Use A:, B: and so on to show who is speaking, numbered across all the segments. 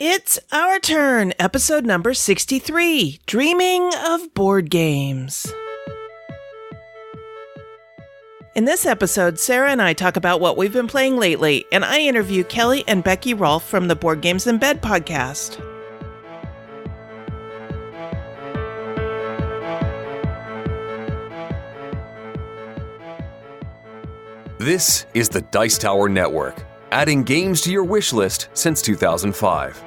A: It's our turn, episode number 63, Dreaming of Board Games. In this episode, Sarah and I talk about what we've been playing lately, and I interview Kelly and Becky Rolfe from the Board Games in Bed podcast.
B: This is the Dice Tower Network, adding games to your wish list since 2005.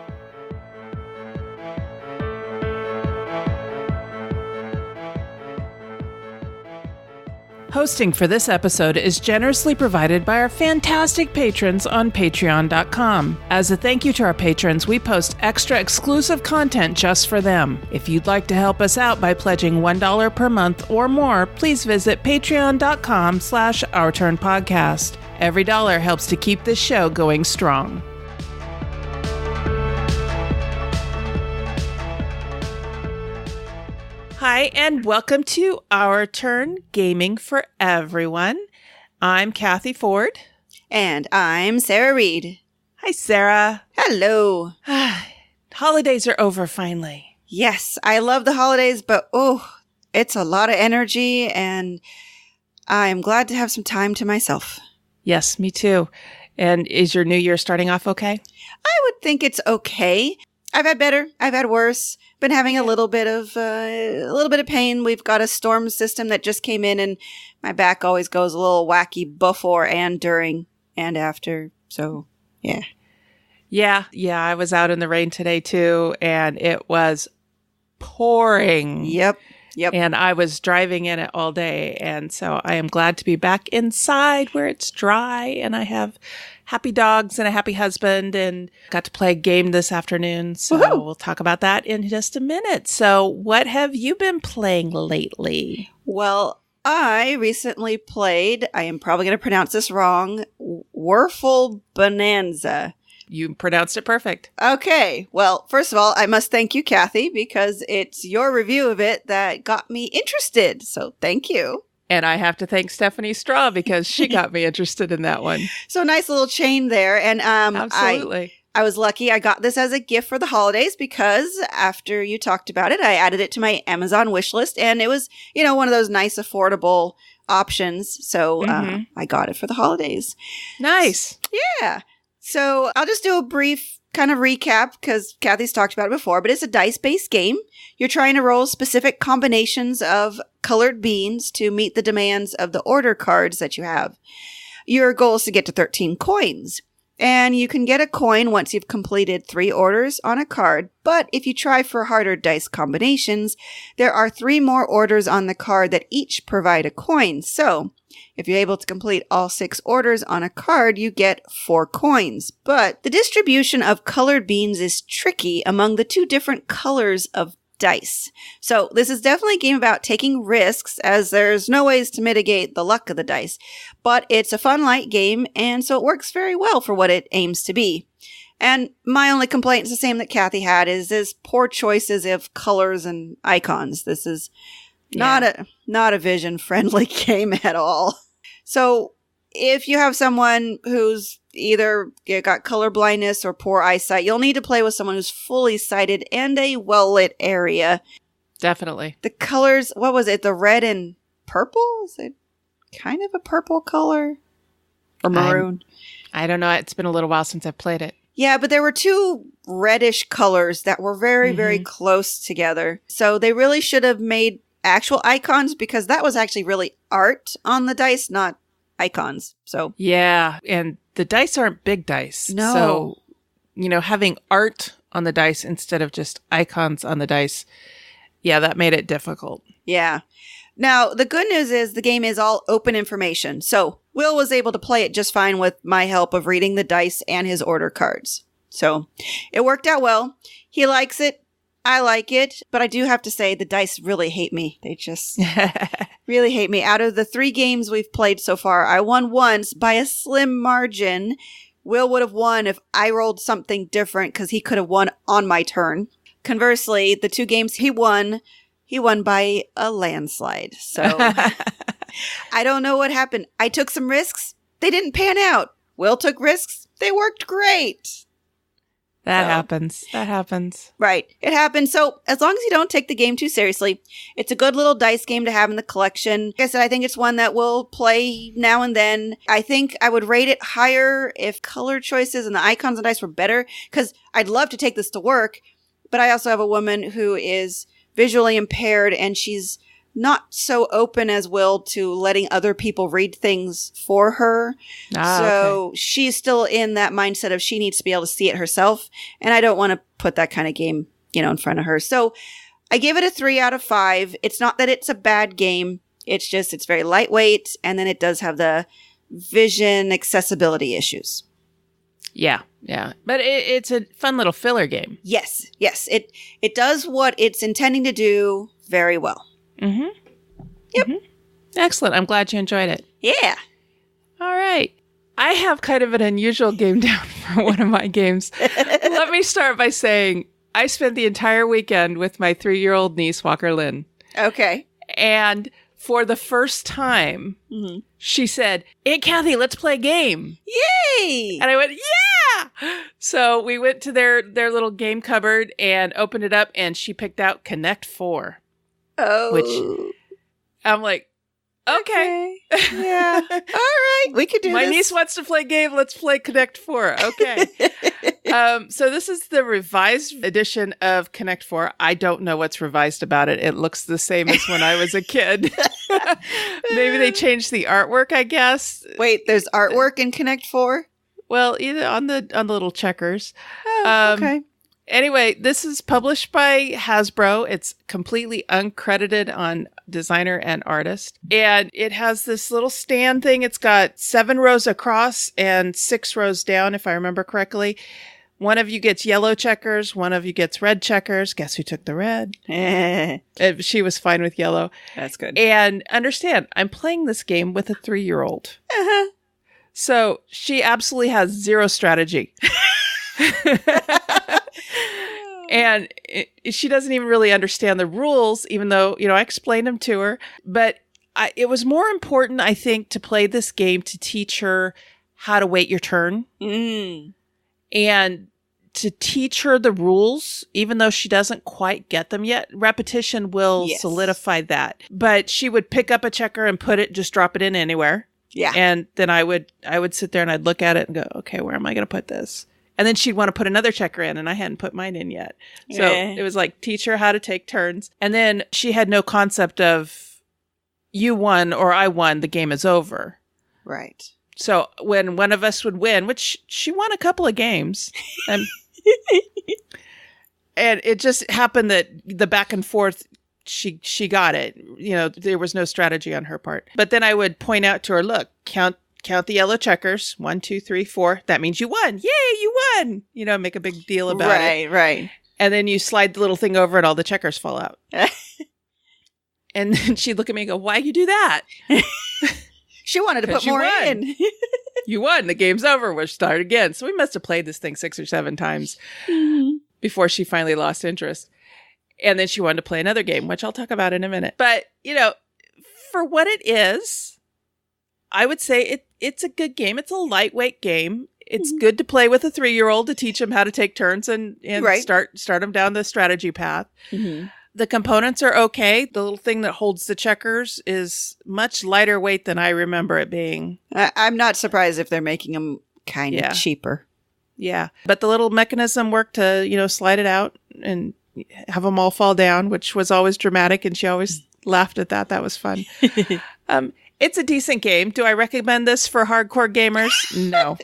A: Hosting for this episode is generously provided by our fantastic patrons on patreon.com. As a thank you to our patrons, we post extra exclusive content just for them. If you'd like to help us out by pledging $1 per month or more, please visit patreon.com/OurTurnPodcast. Every dollar helps to keep this show going strong. Hi, and welcome to Our Turn Gaming for Everyone. I'm Cathy Ford.
C: And I'm Sarah Reed.
A: Hi, Sarah.
C: Hello.
A: Holidays are over finally.
C: Yes, I love the holidays, but it's a lot of energy, and I'm glad to have some time to myself.
A: Yes, me too. And is your new year starting off okay?
C: I would think it's okay. I've had better. I've had worse. Been having a little bit of pain. We've got a storm system that just came in, and my back always goes a little wacky before and during and after. So, yeah.
A: Yeah. I was out in the rain today too, and it was pouring.
C: Yep.
A: And I was driving in it all day, and so I am glad to be back inside where it's dry, and I have happy dogs and a happy husband, and got to play a game this afternoon, so We'll talk about that in just a minute. So what have you been playing lately?
C: Well, I recently played, I am probably going to pronounce this wrong, Werfel Bonanza.
A: You pronounced it perfect.
C: Okay. Well, first of all, I must thank you, Cathy, because it's your review of it that got me interested. So thank you.
A: And I have to thank Stephanie Straw because she got me interested in that one.
C: So nice little chain there. And
A: absolutely.
C: I was lucky. I got this as a gift for the holidays because after you talked about it, I added it to my Amazon wish list. And it was, one of those nice, affordable options. So I got it for the holidays.
A: Nice.
C: Yeah. So I'll just do a brief kind of recap because Cathy's talked about it before, but it's a dice-based game. You're trying to roll specific combinations of colored beans to meet the demands of the order cards that you have. Your goal is to get to 13 coins. And you can get a coin once you've completed 3 orders on a card, but if you try for harder dice combinations, there are 3 more orders on the card that each provide a coin. So, if you're able to complete all 6 orders on a card, you get 4 coins. But the distribution of colored beans is tricky among the 2 different colors of dice. So this is definitely a game about taking risks, as there's no ways to mitigate the luck of the dice. But it's a fun, light game, and so it works very well for what it aims to be. And my only complaint is the same that Cathy had, is poor choices of colors and icons. This is not a vision-friendly game at all. So if you have someone who's either got color blindness or poor eyesight, you'll need to play with someone who's fully sighted and a well-lit area.
A: Definitely.
C: The colors, what was it? The red and purple? Is it kind of a purple color? Or maroon?
A: I don't know. It's been a little while since I've played it.
C: Yeah, but there were 2 reddish colors that were very, very close together. So they really should have made actual icons, because that was actually really art on the dice, not icons. So
A: yeah, and the dice aren't big dice.
C: No.
A: So, having art on the dice instead of just icons on the dice, yeah, that made it difficult.
C: Yeah. Now, the good news is the game is all open information. So Will was able to play it just fine with my help of reading the dice and his order cards. So it worked out well. He likes it. I like it, but I do have to say the dice really hate me. They just really hate me. Out of the 3 games we've played so far, I won once by a slim margin. Will would have won if I rolled something different because he could have won on my turn. Conversely, the 2 games he won by a landslide. So I don't know what happened. I took some risks. They didn't pan out. Will took risks. They worked great.
A: That happens. That happens.
C: Right. It happens. So as long as you don't take the game too seriously, it's a good little dice game to have in the collection. Like I said, I think it's one that we'll play now and then. I think I would rate it higher if color choices and the icons and dice were better, because I'd love to take this to work, but I also have a woman who is visually impaired, and she's not so open as Will to letting other people read things for her. So she's still in that mindset of she needs to be able to see it herself. And I don't want to put that kind of game, in front of her. So I give it a 3 out of 5. It's not that it's a bad game. It's just, it's very lightweight. And then it does have the vision accessibility issues.
A: Yeah. Yeah. But it's a fun little filler game.
C: Yes. Yes. It does what it's intending to do very well.
A: Mm-hmm.
C: Yep.
A: Mm-hmm. Excellent. I'm glad you enjoyed it.
C: Yeah.
A: All right. I have kind of an unusual game down for one of my games. Let me start by saying I spent the entire weekend with my 3-year-old niece, Walker Lynn.
C: Okay.
A: And for the first time, she said, "Aunt Cathy, let's play a game."
C: Yay!
A: And I went, yeah! So we went to their little game cupboard and opened it up, and she picked out Connect 4.
C: Oh.
A: Which I'm like, okay.
C: Yeah. All right. We could do
A: My
C: this.
A: niece wants to play a game. Let's play Connect 4. Okay. So this is the revised edition of Connect 4. I don't know what's revised about it. It looks the same as when I was a kid. Maybe they changed the artwork, I guess.
C: Wait, there's artwork in Connect 4?
A: Well, either on the little checkers.
C: Oh, okay.
A: Anyway, this is published by Hasbro. It's completely uncredited on designer and artist. And it has this little stand thing. It's got 7 rows across and 6 rows down, if I remember correctly. One of you gets yellow checkers. One of you gets red checkers. Guess who took the red? She was fine with yellow.
C: That's good.
A: And understand, I'm playing this game with a 3-year-old.
C: Uh-huh.
A: So she absolutely has zero strategy. And she doesn't even really understand the rules, even though, I explained them to her. But it was more important, I think, to play this game to teach her how to wait your turn. And to teach her the rules, even though she doesn't quite get them yet. Repetition will solidify that. But she would pick up a checker and just drop it in anywhere.
C: Yeah.
A: And then I would sit there and I'd look at it and go, okay, where am I going to put this? And then she'd want to put another checker in, and I hadn't put mine in yet. So it was like, teach her how to take turns. And then she had no concept of you won or I won, the game is over.
C: Right.
A: So when one of us would win, which she won a couple of games, and it just happened that the back and forth, she got it. There was no strategy on her part. But then I would point out to her, look, count the yellow checkers. 1, 2, 3, 4. That means you won. Yay, you won. Make a big deal about it.
C: Right.
A: And then you slide the little thing over and all the checkers fall out. And then she'd look at me and go, why'd you do that?
C: She wanted to put more in.
A: You won. The game's over. We'll start again. So we must have played this thing 6 or 7 times before she finally lost interest. And then she wanted to play another game, which I'll talk about in a minute. But, for what it is, I would say it's a good game. It's a lightweight game. It's good to play with a 3-year-old to teach them how to take turns and start them down the strategy path. Mm-hmm. The components are okay. The little thing that holds the checkers is much lighter weight than I remember it being.
C: I'm not surprised if they're making them kind of cheaper.
A: Yeah. But the little mechanism worked to, slide it out and have them all fall down, which was always dramatic. And she always laughed at that. That was fun. It's a decent game. Do I recommend this for hardcore gamers? No.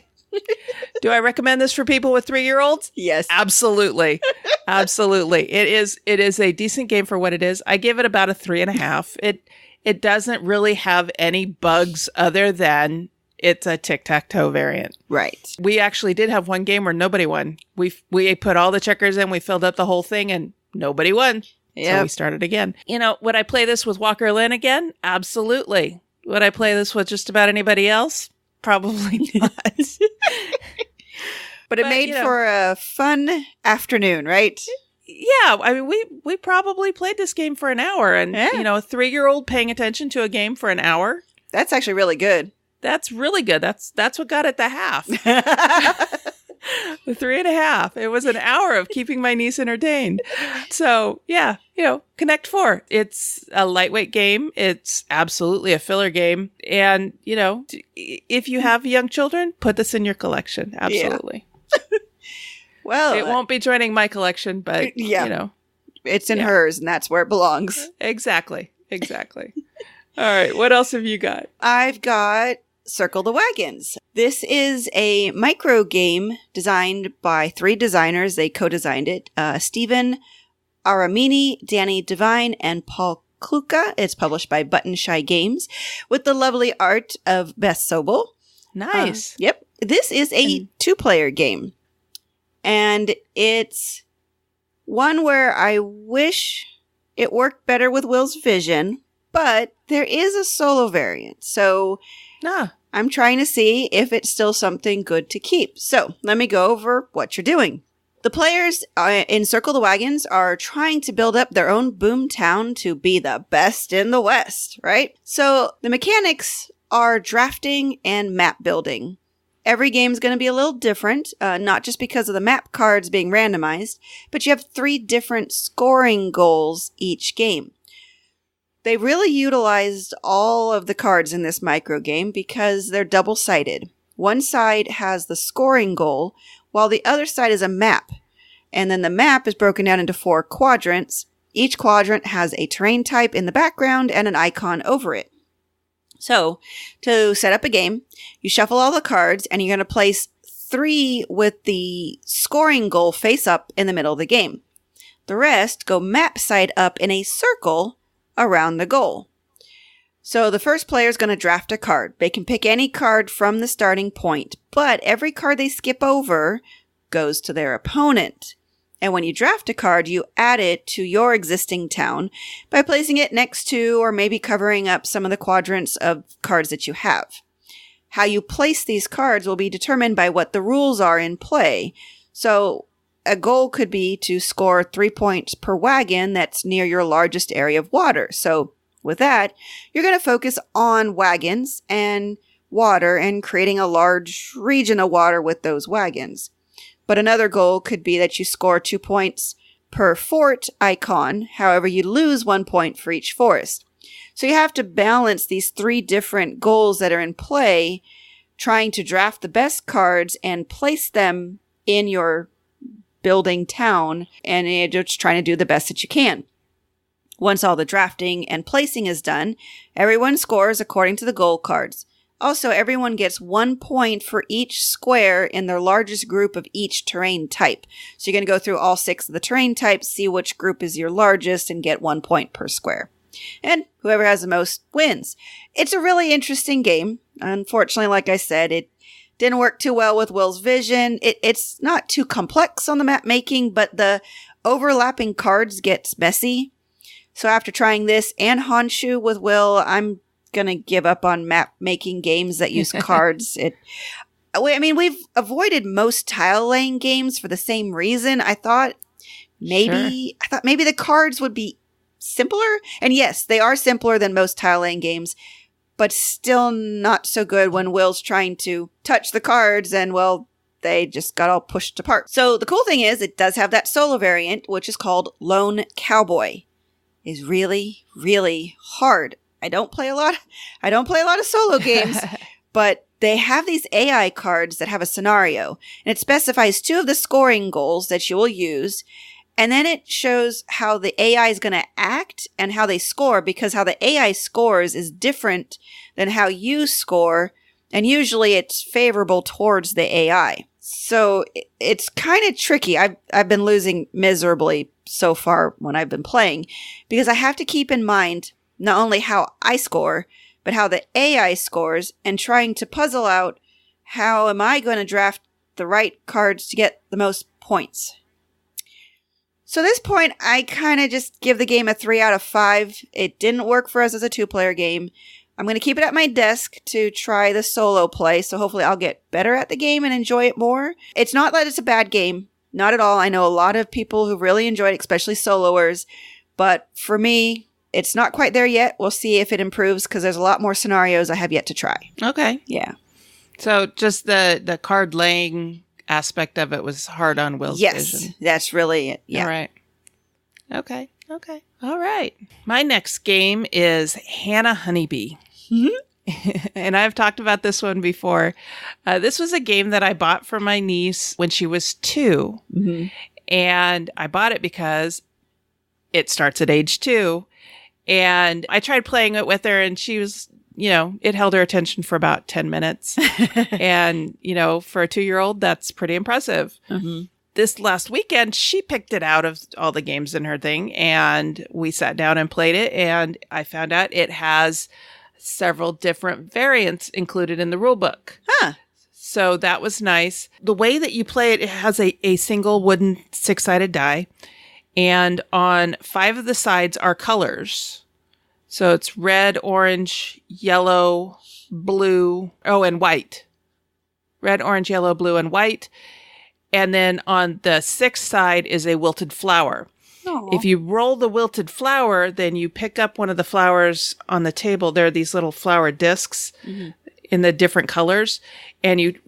A: Do I recommend this for people with 3-year-olds?
C: Yes.
A: Absolutely. Absolutely. It is a decent game for what it is. I give it about a 3.5. It doesn't really have any bugs other than it's a tic-tac-toe variant. Right. We actually did have one game where nobody won. We put all the checkers in, we filled up the whole thing, and nobody won. Yep. So we started again. Would I play this with Walker Lynn again? Absolutely. Would I play this with just about anybody else? Probably not.
C: But it made for a fun afternoon, right?
A: Yeah. I mean, we probably played this game for an hour, and, a 3-year-old paying attention to a game for an hour.
C: That's actually really good.
A: That's really good. That's what got it the half. 3.5. It was an hour of keeping my niece entertained. So yeah, Connect 4. It's a lightweight game. It's absolutely a filler game. And, if you have young children, put this in your collection. Absolutely.
C: Yeah. Well,
A: it won't be joining my collection, but,
C: it's in hers, and that's where it belongs.
A: Exactly. All right. What else have you got?
C: I've got Circle the Wagons. This is a micro game designed by 3 designers. They co-designed it. Stephen Aramini, Danny Devine, and Paul Kluka. It's published by Button Shy Games with the lovely art of Beth Sobel.
A: Nice.
C: Yep. This is a 2-player game. And it's one where I wish it worked better with Will's vision, but there is a solo variant. So I'm trying to see if it's still something good to keep. So let me go over what you're doing. The players in Circle the Wagons are trying to build up their own boom town to be the best in the West, right? So the mechanics are drafting and map building. Every game is going to be a little different, not just because of the map cards being randomized, but you have 3 different scoring goals each game. They really utilized all of the cards in this micro game because they're double-sided. One side has the scoring goal, while the other side is a map. And then the map is broken down into 4 quadrants. Each quadrant has a terrain type in the background and an icon over it. So, to set up a game, you shuffle all the cards and you're going to place 3 with the scoring goal face up in the middle of the game. The rest go map side up in a circle around the goal. So the first player is going to draft a card. They can pick any card from the starting point, but every card they skip over goes to their opponent. And when you draft a card, you add it to your existing town by placing it next to or maybe covering up some of the quadrants of cards that you have. How you place these cards will be determined by what the rules are in play. So a goal could be to score 3 points per wagon that's near your largest area of water. So with that, you're going to focus on wagons and water and creating a large region of water with those wagons. But another goal could be that you score 2 points per fort icon. However, you lose 1 point for each forest. So you have to balance these 3 different goals that are in play, trying to draft the best cards and place them in your building town, and you're just trying to do the best that you can. Once all the drafting and placing is done, everyone scores according to the goal cards. Also, everyone gets 1 point for each square in their largest group of each terrain type. So you're going to go through all 6 of the terrain types, see which group is your largest, and get 1 point per square. And whoever has the most wins. It's a really interesting game. Unfortunately, like I said, it didn't work too well with Will's vision. It's not too complex on the map making, but the overlapping cards gets messy. So after trying this and Honshu with Will, I'm going to give up on map making games that use cards. We've avoided most tile laying games for the same reason. I thought maybe the cards would be simpler. And yes, they are simpler than most tile laying games, but still not so good when Will's trying to touch the cards and, well, they just got all pushed apart. So the cool thing is it does have that solo variant, which is called Lone Cowboy. Is really, really hard. I don't play a lot of solo games, but they have these AI cards that have a scenario, and it specifies 2 of the scoring goals that you will use, and then it shows how the AI is going to act and how they score, because how the AI scores is different than how you score, and usually it's favorable towards the AI. So it's kind of tricky. I've been losing miserably so far when I've been playing, because I have to keep in mind not only how I score, but how the AI scores, and trying to puzzle out how am I going to draft the right cards to get the most points. So at this point, I kind of just give the game a 3 out of 5. It didn't work for us as a 2-player game. I'm going to keep it at my desk to try the solo play, so hopefully I'll get better at the game and enjoy it more. It's not that it's a bad game. Not at all. I know a lot of people who really enjoyed it, especially soloers. But for me, it's not quite there yet. We'll see if it improves, because there's a lot more scenarios I have yet to try.
A: Okay.
C: Yeah.
A: So just the card laying aspect of it was hard on Will's
C: Yes,
A: vision.
C: that's really it. Yeah.
A: All right. Okay. All right. My next game is Hannah Honeybee. And I've talked about this one before. This was a game that I bought for my niece when she was 2. And I bought it because it starts at age 2. And I tried playing it with her, and she was, it held her attention for about 10 minutes. And, for a 2-year-old, that's pretty impressive. This last weekend, she picked it out of all the games in her thing, and we sat down and played it. And I found out it has several different variants included in the rule book. So that was nice. The way that you play it, it has a single wooden 6-sided die. And on 5 of the sides are colors. So it's red, orange, yellow, blue, and white. Red, orange, yellow, blue, and white. And then on the 6th side is a wilted flower. Aww. If you roll the wilted flower, then you pick up one of the flowers on the table. There are these little flower discs in the different colors, and you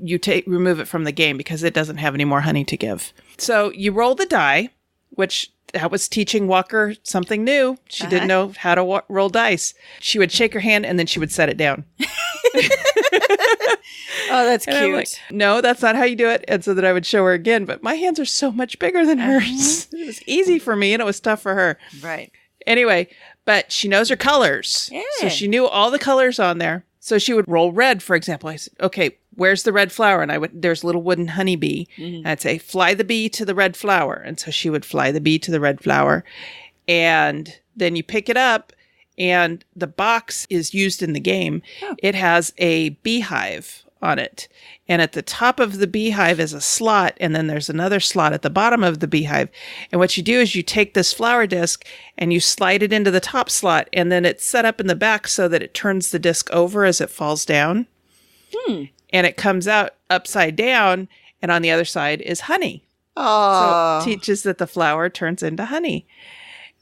A: remove it from the game because it doesn't have any more honey to give. So you roll the die, which that was teaching Walker something new. She didn't know how to roll dice. She would shake her hand, and then she would set it down.
C: Oh, that's
A: and
C: cute.
A: I'm like, no, that's not how you do it. And so that I would show her again. But my hands are so much bigger than hers. It was easy for me, and it was tough for her.
C: Right.
A: Anyway, but she knows her colors.
C: Yeah.
A: So she knew all the colors on there. So she would roll red, for example. I said, okay, where's the red flower? And there's a little wooden honeybee. And I'd say, fly the bee to the red flower. And so she would fly the bee to the red flower. And then you pick it up, and the box is used in the game. Oh. It has a beehive on it. And at the top of the beehive is a slot, and then there's another slot at the bottom of the beehive. And what you do is you take this flower disc and you slide it into the top slot, and then it's set up in the back so that it turns the disc over as it falls down. And it comes out upside down, and on the other side is honey.
C: Oh.
A: So it teaches that the flower turns into honey.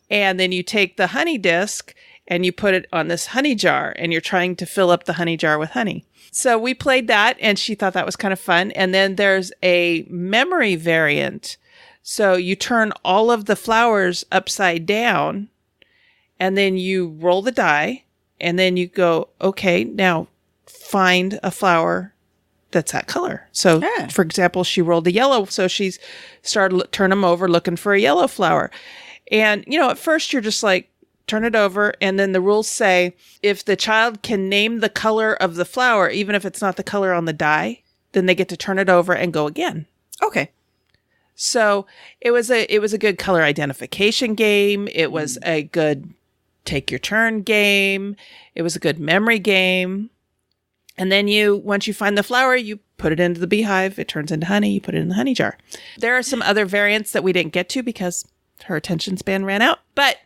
A: And then you take the honey disc and you put it on this honey jar, and you're trying to fill up the honey jar with honey. So we played that, and she thought that was kind of fun. And then there's a memory variant. So you turn all of the flowers upside down, and then you roll the die, and then you go, okay, now find a flower that's that color. So, for example, she rolled a yellow, so she's started turn them over looking for a yellow flower. And, at first you're just like, turn it over, and then the rules say if the child can name the color of the flower, even if it's not the color on the die, then they get to turn it over and go again.
C: Okay.
A: So it was a good color identification game. It was a good take your turn game. It was a good memory game. And then once you find the flower, you put it into the beehive. It turns into honey. You put it in the honey jar. There are some other variants that we didn't get to because her attention span ran out, but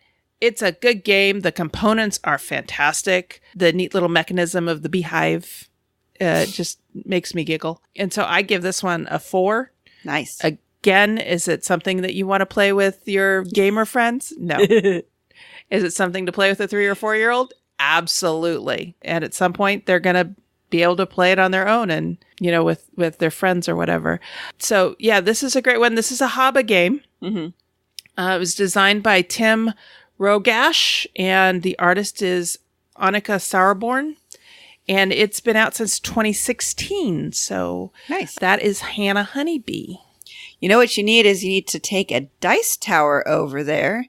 A: it's a good game. The components are fantastic. The neat little mechanism of the beehive just makes me giggle. And so I give this one a 4.
C: Nice.
A: Again, is it something that you want to play with your gamer friends? No. Is it something to play with a 3 or 4-year-old? Absolutely. And at some point, they're going to be able to play it on their own and, with their friends or whatever. So, yeah, this is a great one. This is a Haba game. It was designed by Tim Rogash, and the artist is Annika Sauerborn, and it's been out since 2016. So
C: nice.
A: That is Hannah Honeybee.
C: You know what you need to take a dice tower over there,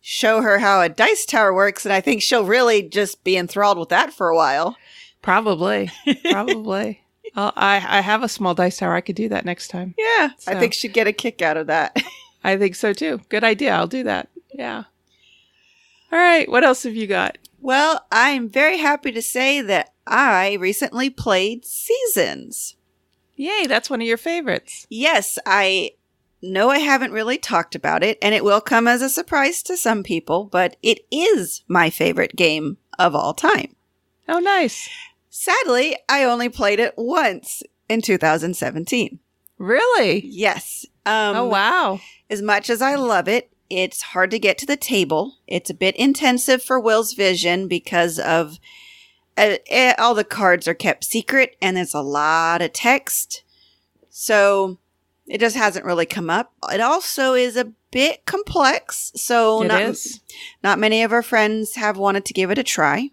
C: show her how a dice tower works, and I think she'll really just be enthralled with that for a while.
A: Probably. I have a small dice tower. I could do that next time.
C: Yeah,
A: so.
C: I think she'd get a kick out of that.
A: I think so too. Good idea. I'll do that. Yeah. All right. What else have you got?
C: Well, I'm very happy to say that I recently played Seasons.
A: Yay. That's one of your favorites.
C: Yes. I know I haven't really talked about it, and it will come as a surprise to some people, but it is my favorite game of all time.
A: Oh, nice.
C: Sadly, I only played it once in 2017.
A: Really?
C: Yes.
A: Oh, wow.
C: As much as I love it, it's hard to get to the table. It's a bit intensive for Will's vision because of all the cards are kept secret and there's a lot of text. So It just hasn't really come up. It also is a bit complex, so not many of our friends have wanted to give it a try.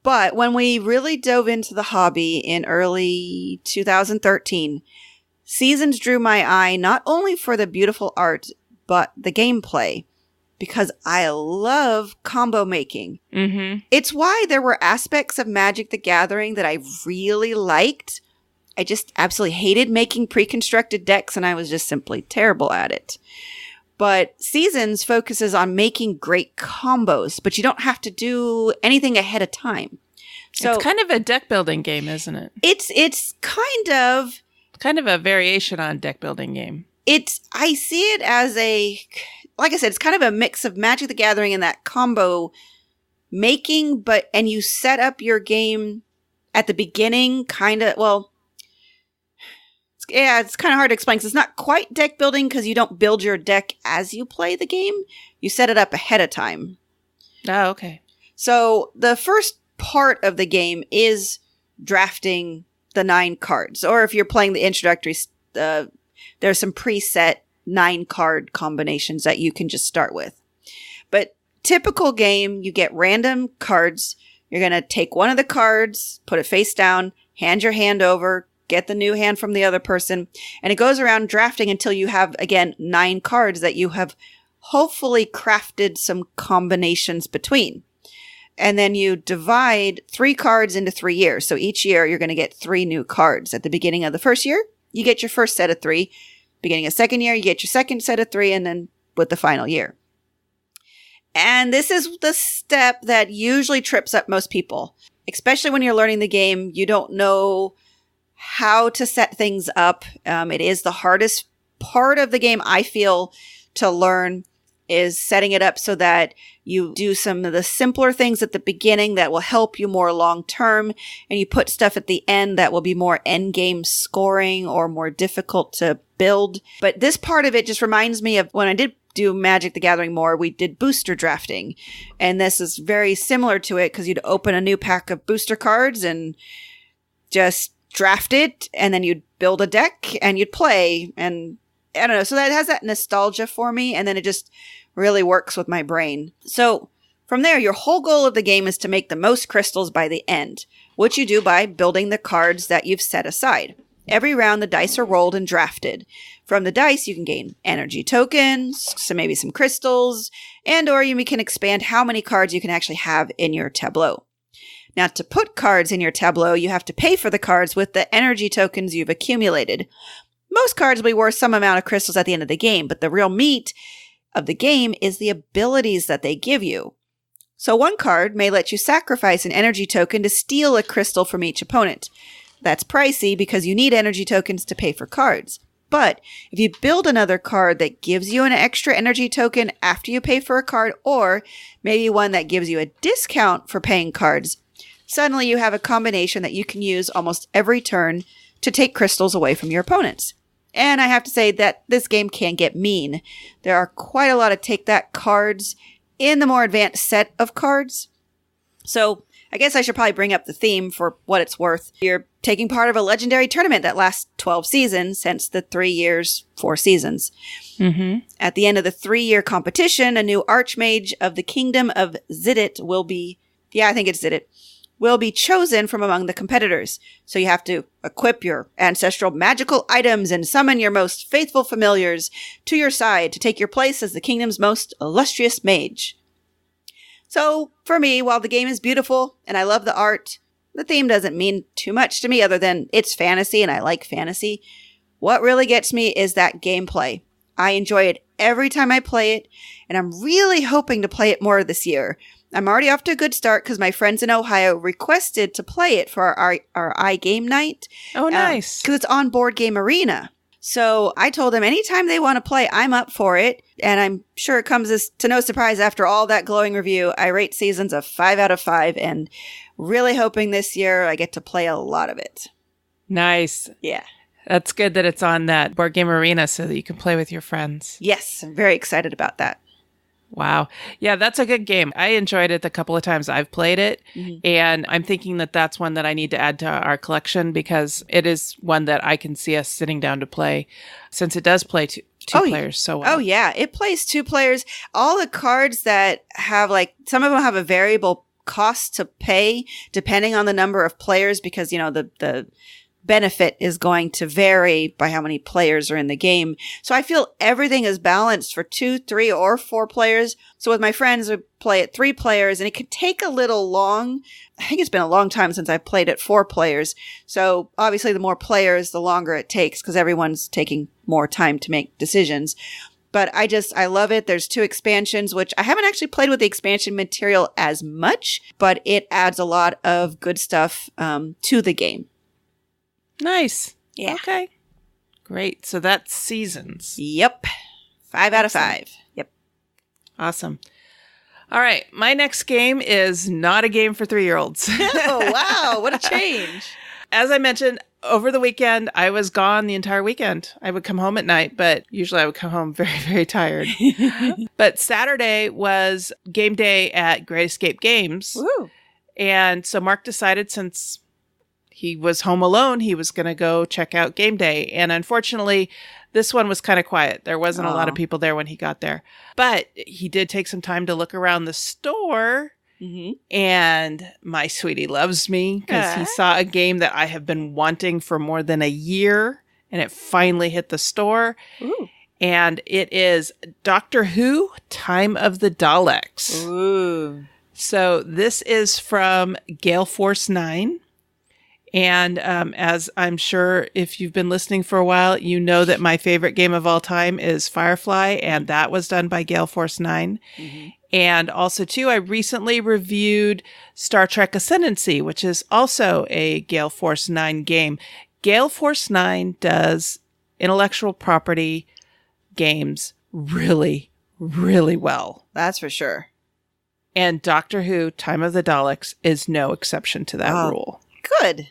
C: But when we really dove into the hobby in early 2013, Seasons drew my eye not only for the beautiful art, but the gameplay, because I love combo making.
A: Mm-hmm.
C: It's why there were aspects of Magic the Gathering that I really liked. I just absolutely hated making pre-constructed decks, and I was just simply terrible at it. But Seasons focuses on making great combos, but you don't have to do anything ahead of time. So
A: it's kind of a deck building game, isn't it?
C: It's kind of
A: a variation on deck building game.
C: I see it as like I said, it's kind of a mix of Magic the Gathering and that combo making, and you set up your game at the beginning, it's kind of hard to explain because it's not quite deck building because you don't build your deck as you play the game. You set it up ahead of time.
A: Oh, okay.
C: So the first part of the game is drafting the 9 cards. Or if you're playing the introductory, there's some preset 9-card combinations that you can just start with. But typical game, you get random cards. You're going to take one of the cards, put it face down, hand your hand over, get the new hand from the other person, and it goes around drafting until you have, again, 9 cards that you have hopefully crafted some combinations between. And then you divide 3 cards into 3 years. So each year you're going to get 3 new cards. At the beginning of the first year, you get your first set of 3. Beginning of second year, you get your second set of 3, and then with the final year. And this is the step that usually trips up most people, especially when you're learning the game. You don't know how to set things up. It is the hardest part of the game, I feel, to learn, is setting it up so that you do some of the simpler things at the beginning that will help you more long term, and you put stuff at the end that will be more end game scoring or more difficult to build. But this part of it just reminds me of when I did do Magic the Gathering more, we did booster drafting. And this is very similar to it because you'd open a new pack of booster cards and just draft it, and then you'd build a deck and you'd play. And I don't know. So that has that nostalgia for me. And then it just really works with my brain. So from there, your whole goal of the game is to make the most crystals by the end, which you do by building the cards that you've set aside. Every round, the dice are rolled and drafted. From the dice, you can gain energy tokens, maybe some crystals, or you can expand how many cards you can actually have in your tableau. Now, to put cards in your tableau, you have to pay for the cards with the energy tokens you've accumulated. Most cards will be worth some amount of crystals at the end of the game, but the real meat of the game is the abilities that they give you. So one card may let you sacrifice an energy token to steal a crystal from each opponent. That's pricey because you need energy tokens to pay for cards. But if you build another card that gives you an extra energy token after you pay for a card, or maybe one that gives you a discount for paying cards, suddenly you have a combination that you can use almost every turn to take crystals away from your opponents. And I have to say that this game can get mean. There are quite a lot of take that cards in the more advanced set of cards. So I guess I should probably bring up the theme for what it's worth. You're taking part of a legendary tournament that lasts 12 seasons, hence the 3 years, 4 seasons.
A: Mm-hmm.
C: At the end of the 3-year competition, a new Archmage of the Kingdom of Zidit will be chosen from among the competitors. So you have to equip your ancestral magical items and summon your most faithful familiars to your side to take your place as the kingdom's most illustrious mage. So for me, while the game is beautiful and I love the art, the theme doesn't mean too much to me other than it's fantasy and I like fantasy. What really gets me is that gameplay. I enjoy it every time I play it, and I'm really hoping to play it more this year. I'm already off to a good start because my friends in Ohio requested to play it for our iGame night.
A: Oh, nice.
C: Because it's on Board Game Arena. So I told them anytime they want to play, I'm up for it. And I'm sure it comes as to no surprise after all that glowing review. I rate Seasons a 5 out of 5 and really hoping this year I get to play a lot of it.
A: Nice.
C: Yeah.
A: That's good that it's on that Board Game Arena so that you can play with your friends.
C: Yes, I'm very excited about that.
A: Wow. Yeah, that's a good game. I enjoyed it the couple of times I've played it. And I'm thinking that that's one that I need to add to our collection because it is one that I can see us sitting down to play since it does play two players so well.
C: Oh, yeah. It plays 2 players. All the cards that have some of them have a variable cost to pay depending on the number of players because, the benefit is going to vary by how many players are in the game. So I feel everything is balanced for 2, 3, or 4 players. So with my friends, we play at 3 players and it could take a little long. I think it's been a long time since I've played at 4 players. So obviously the more players, the longer it takes because everyone's taking more time to make decisions. But I love it. There's 2 expansions, which I haven't actually played with the expansion material as much, but it adds a lot of good stuff to the game.
A: Nice.
C: Yeah.
A: Okay. Great. So that's Seasons.
C: Yep. 5 out of 5. Yep.
A: Awesome. All right. My next game is not a game for 3-year-olds.
C: Oh, wow. What a change.
A: As I mentioned, over the weekend, I was gone the entire weekend. I would come home at night, but usually I would come home very, very tired. But Saturday was game day at Great Escape Games.
C: Woo.
A: And so Mark decided since he was home alone, he was going to go check out game day. And unfortunately, this one was kind of quiet. There wasn't a lot of people there when he got there. But he did take some time to look around the store. And my sweetie loves me because he saw a game that I have been wanting for more than a year. And it finally hit the store.
C: Ooh.
A: And it is Doctor Who, Time of the Daleks.
C: Ooh.
A: So this is from Gale Force 9. And as I'm sure if you've been listening for a while, you know that my favorite game of all time is Firefly, and that was done by Gale Force 9. And also, too, I recently reviewed Star Trek Ascendancy, which is also a Gale Force 9 game. Gale Force 9 does intellectual property games really, really well.
C: That's for sure.
A: And Doctor Who, Time of the Daleks is no exception to that rule.
C: Good.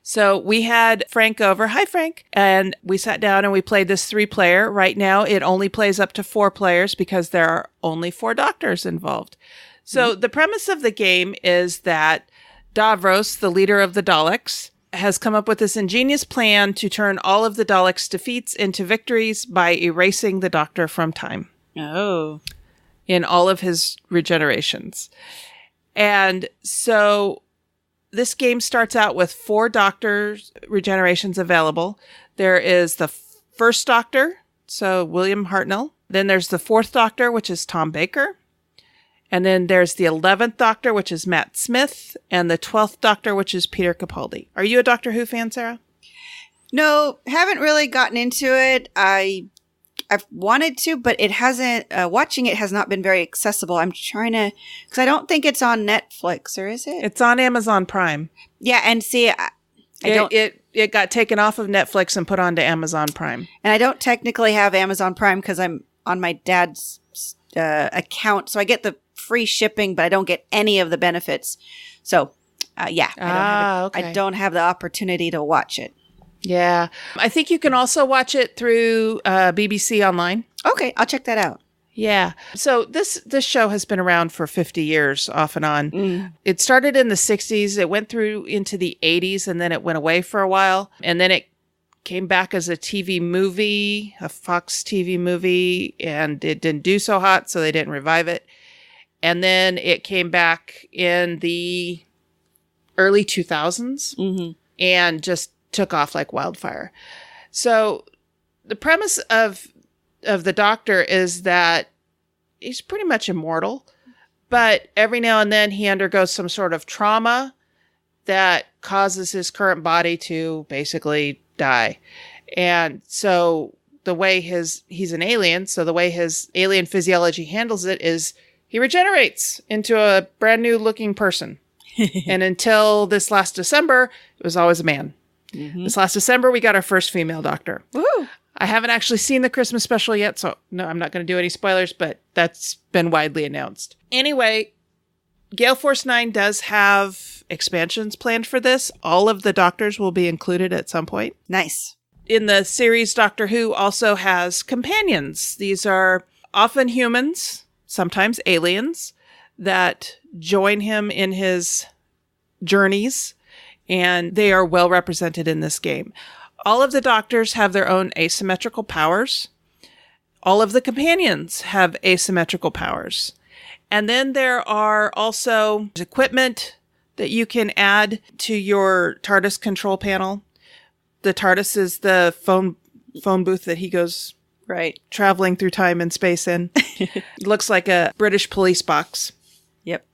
A: So we had Frank over. Hi, Frank. And we sat down and we played this 3-player. Right now, it only plays up to 4 players because there are only 4 doctors involved. So the premise of the game is that Davros, the leader of the Daleks, has come up with this ingenious plan to turn all of the Daleks' defeats into victories by erasing the Doctor from time.
C: Oh.
A: In all of his regenerations. And so this game starts out with 4 Doctors regenerations available. There is the first Doctor, so William Hartnell. Then there's the 4th Doctor, which is Tom Baker. And then there's the 11th Doctor, which is Matt Smith. And the 12th Doctor, which is Peter Capaldi. Are you a Doctor Who fan, Sarah?
C: No, haven't really gotten into it. I've wanted to, but it hasn't, watching it has not been very accessible. I'm trying to, because I don't think it's on Netflix, or is it?
A: It's on Amazon Prime.
C: Yeah, and see,
A: It got taken off of Netflix and put onto Amazon Prime.
C: And I don't technically have Amazon Prime because I'm on my dad's account, so I get the free shipping, but I don't get any of the benefits. So, I don't have the opportunity to watch it.
A: Yeah. I think you can also watch it through BBC Online.
C: Okay, I'll check that out.
A: Yeah. So this show has been around for 50 years off and on. It started in the 60s. It went through into the 80s and then it went away for a while. And then it came back as a TV movie, a Fox TV movie, and it didn't do so hot, so they didn't revive it. And then it came back in the early 2000s and just took off like wildfire. So the premise of the Doctor is that he's pretty much immortal, but every now and then he undergoes some sort of trauma that causes his current body to basically die. And so the way he's an alien, so the way his alien physiology handles it is he regenerates into a brand new looking person. And until this last December, it was always a man. This last December, we got our first female Doctor.
C: Woo!
A: I haven't actually seen the Christmas special yet, so no, I'm not going to do any spoilers, but that's been widely announced. Anyway, Gale Force 9 does have expansions planned for this. All of the Doctors will be included at some point.
C: Nice.
A: In the series, Doctor Who also has companions. These are often humans, sometimes aliens, that join him in his journeys, and they are well represented in this game. All of the doctors have their own asymmetrical powers. All of the companions have asymmetrical powers. And then there are also equipment that you can add to your TARDIS control panel. The TARDIS is the phone booth that he goes traveling through time and space in. It looks like a British police box.
C: Yep.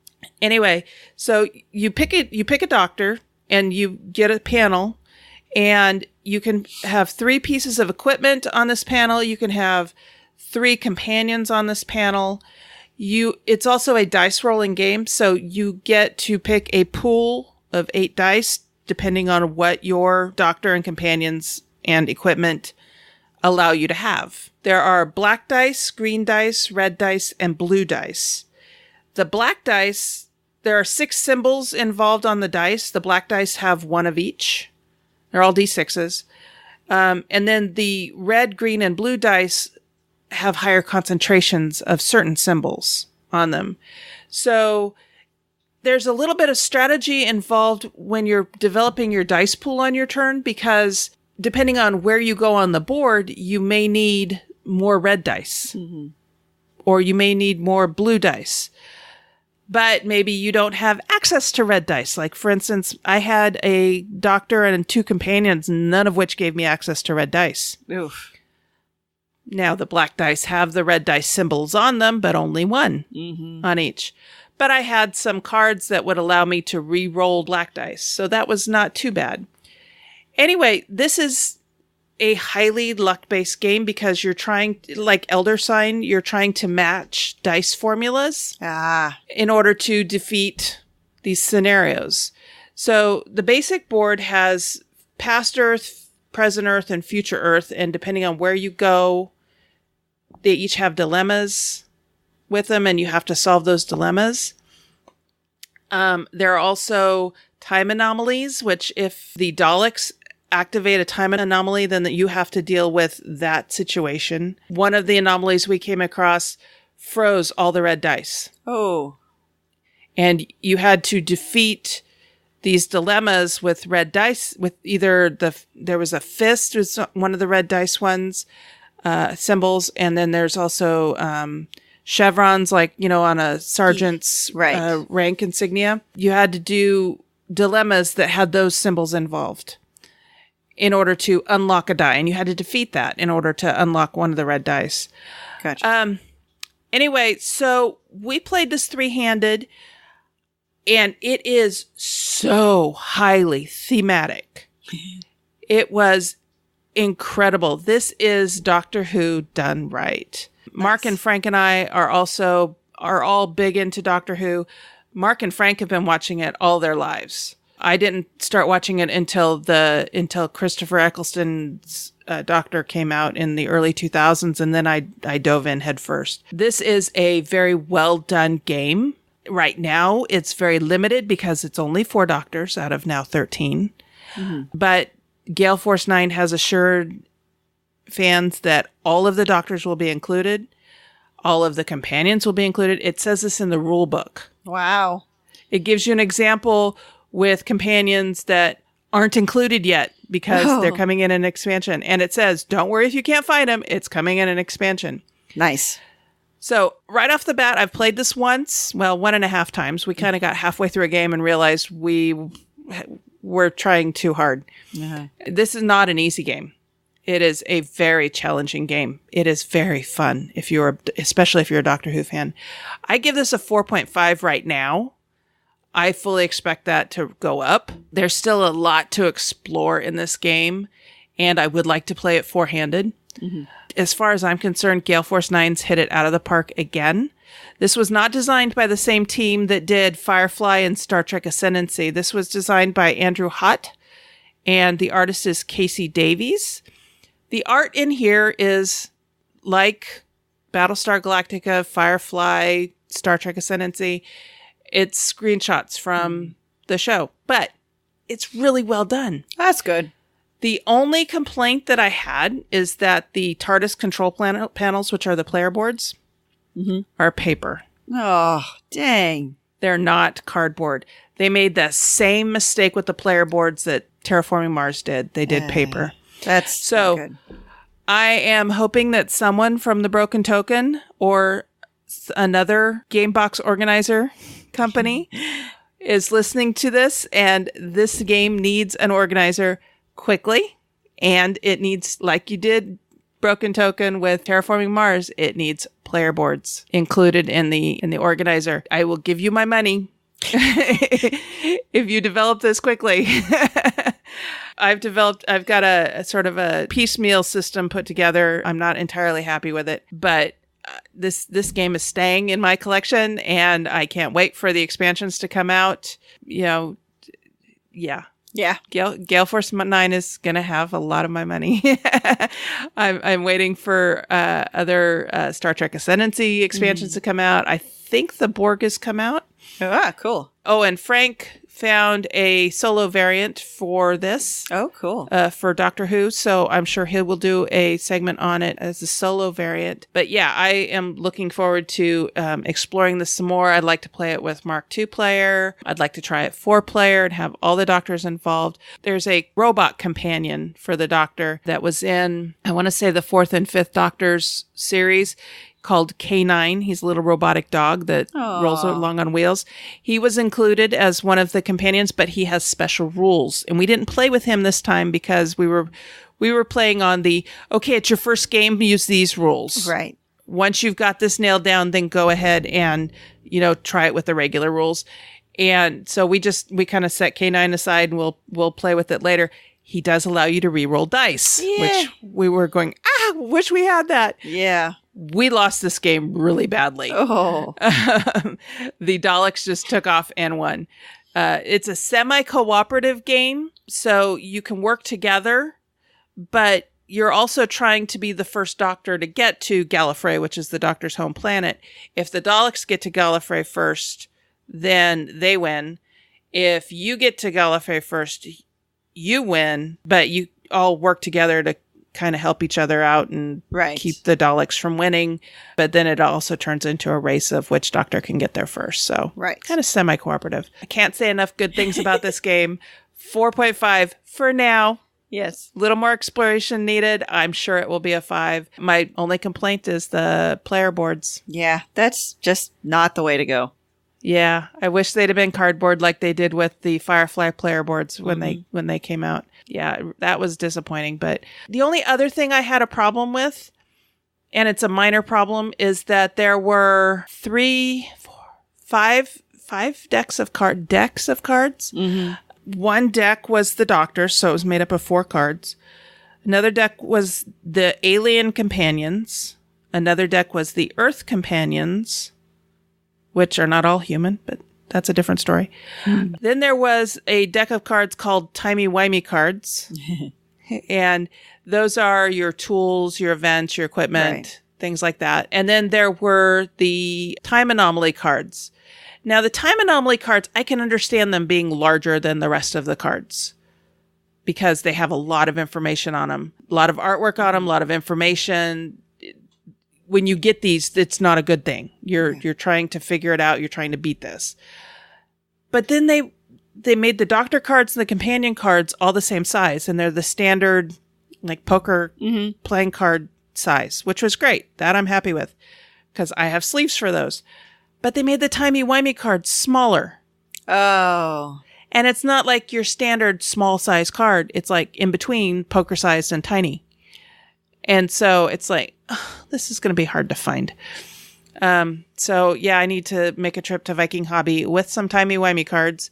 A: Anyway, so you pick a doctor and you get a panel, and you can have 3 pieces of equipment on this panel. You can have 3 companions on this panel. It's also a dice rolling game, so you get to pick a pool of 8 dice, depending on what your doctor and companions and equipment allow you to have. There are black dice, green dice, red dice, and blue dice. The black dice, there are 6 symbols involved on the dice. The black dice have 1 of each. They're all D6s. And then the red, green, and blue dice have higher concentrations of certain symbols on them. So there's a little bit of strategy involved when you're developing your dice pool on your turn, because depending on where you go on the board, you may need more red dice, or you may need more blue dice. But maybe you don't have access to red dice. Like, for instance, I had a doctor and 2 companions, none of which gave me access to red dice.
C: Oof.
A: Now, the black dice have the red dice symbols on them, but only 1 on each. But I had some cards that would allow me to re-roll black dice, so that was not too bad. Anyway, this is a highly luck-based game because you're trying, like Elder Sign, you're trying to match dice formulas in order to defeat these scenarios. So the basic board has past Earth, present Earth, and future Earth, and depending on where you go, they each have dilemmas with them, and you have to solve those dilemmas. There are also time anomalies, which if the Daleks activate a time anomaly, then you have to deal with that situation. One of the anomalies we came across froze all the red dice.
C: Oh.
A: And you had to defeat these dilemmas with red dice, with either there was a fist, was one of the red dice ones, symbols, and then there's also chevrons, like, on a sergeant's rank insignia. You had to do dilemmas that had those symbols involved in order to unlock a die, and you had to defeat that in order to unlock one of the red dice.
C: Gotcha.
A: Anyway, so we played this 3-handed, and it is so highly thematic. It was incredible. This is Doctor Who done right. Nice. Mark and Frank and I are all big into Doctor Who. Mark and Frank have been watching it all their lives. I didn't start watching it until Christopher Eccleston's Doctor came out in the early 2000s, and then I dove in head first. This is a very well done game. Right now, it's very limited because it's only 4 Doctors out of now 13. But Gale Force 9 has assured fans that all of the Doctors will be included. All of the companions will be included. It says this in the rule book.
C: Wow.
A: It gives you an example with companions that aren't included yet because they're coming in an expansion. And it says, don't worry if you can't find them. It's coming in an expansion.
C: Nice.
A: So right off the bat, I've played this once. Well, 1.5 times. We kind of got halfway through a game and realized we were trying too hard. This is not an easy game. It is a very challenging game. It is very fun, especially if you're a Doctor Who fan. I give this a 4.5 right now. I fully expect that to go up. There's still a lot to explore in this game, and I would like to play it 4-handed. As far as I'm concerned, Gale Force 9's hit it out of the park again. This was not designed by the same team that did Firefly and Star Trek Ascendancy. This was designed by Andrew Hutt, and the artist is Casey Davies. The art in here is like Battlestar Galactica, Firefly, Star Trek Ascendancy. It's screenshots from the show, but it's really well done.
C: That's good.
A: The only complaint that I had is that the TARDIS control panels, which are the player boards, are paper.
C: Oh, dang.
A: They're not cardboard. They made the same mistake with the player boards that Terraforming Mars did. They did paper.
C: That's
A: so
C: not good.
A: I am hoping that someone from the Broken Token or another game box organizer company is listening to this, and this game needs an organizer quickly, and it needs, like you did Broken Token with Terraforming Mars, it needs player boards included in the organizer. I will give you my money if you develop this quickly. I've got a sort of a piecemeal system put together. I'm not entirely happy with it, but this game is staying in my collection, and I can't wait for the expansions to come out. Yeah. Gale Force 9 is going to have a lot of my money. I'm waiting for other Star Trek Ascendancy expansions to come out. I think the Borg has come out.
C: Cool.
A: Oh, and Frank found a solo variant for this.
C: Oh, cool.
A: For Doctor Who. So I'm sure he will do a segment on it as a solo variant. But yeah, I am looking forward to exploring this some more. I'd like to play it with Mark II player. I'd like to try it 4-player and have all the Doctors involved. There's a robot companion for the Doctor that was in, I want to say, the 4th and 5th Doctors series, called K9. He's a little robotic dog that rolls along on wheels. He was included as one of the companions, but he has special rules. And we didn't play with him this time because we were playing on the, okay, it's your first game, use these rules.
C: Right.
A: Once you've got this nailed down, then go ahead and, try it with the regular rules. And so we kind of set K9 aside, and we'll play with it later. He does allow you to re-roll dice, which we were going, wish we had that.
C: Yeah.
A: We lost this game really badly.
C: Oh.
A: The Daleks just took off and won. It's a semi-cooperative game, so you can work together, but you're also trying to be the first Doctor to get to Gallifrey, which is the Doctor's home planet. If the Daleks get to Gallifrey first, then they win. If you get to Gallifrey first, you win, but you all work together to kind of help each other out and keep the Daleks from winning. But then it also turns into a race of which Doctor can get there first. So kind of semi-cooperative. I can't say enough good things about this game. 4.5 for now.
C: Yes.
A: Little more exploration needed. I'm sure it will be a 5. My only complaint is the player boards.
C: Yeah, that's just not the way to go.
A: Yeah, I wish they'd have been cardboard like they did with the Firefly player boards when they came out. Yeah, that was disappointing. But the only other thing I had a problem with, and it's a minor problem, is that there were 5 decks of cards. Mm-hmm. One deck was the Doctor, so it was made up of 4 cards. Another deck was the Alien Companions. Another deck was the Earth Companions, which are not all human, but that's a different story. Then there was a deck of cards called Timey-Wimey cards. And those are your tools, your events, your equipment, things like that. And then there were the Time Anomaly cards. Now, the Time Anomaly cards, I can understand them being larger than the rest of the cards because they have a lot of information on them, a lot of artwork on them, a lot of information. When you get these, it's not a good thing. You're trying to figure it out. You're trying to beat this. But then they made the Doctor cards and the companion cards all the same size, and they're the standard like poker playing card size, which was great. That I'm happy with because I have sleeves for those. But they made the Timey-Wimey cards smaller.
C: Oh.
A: And it's not like your standard small size card. It's like in between poker sized and tiny. And so it's like, this is going to be hard to find. So yeah, I need to make a trip to Viking Hobby with some Timey-Wimey cards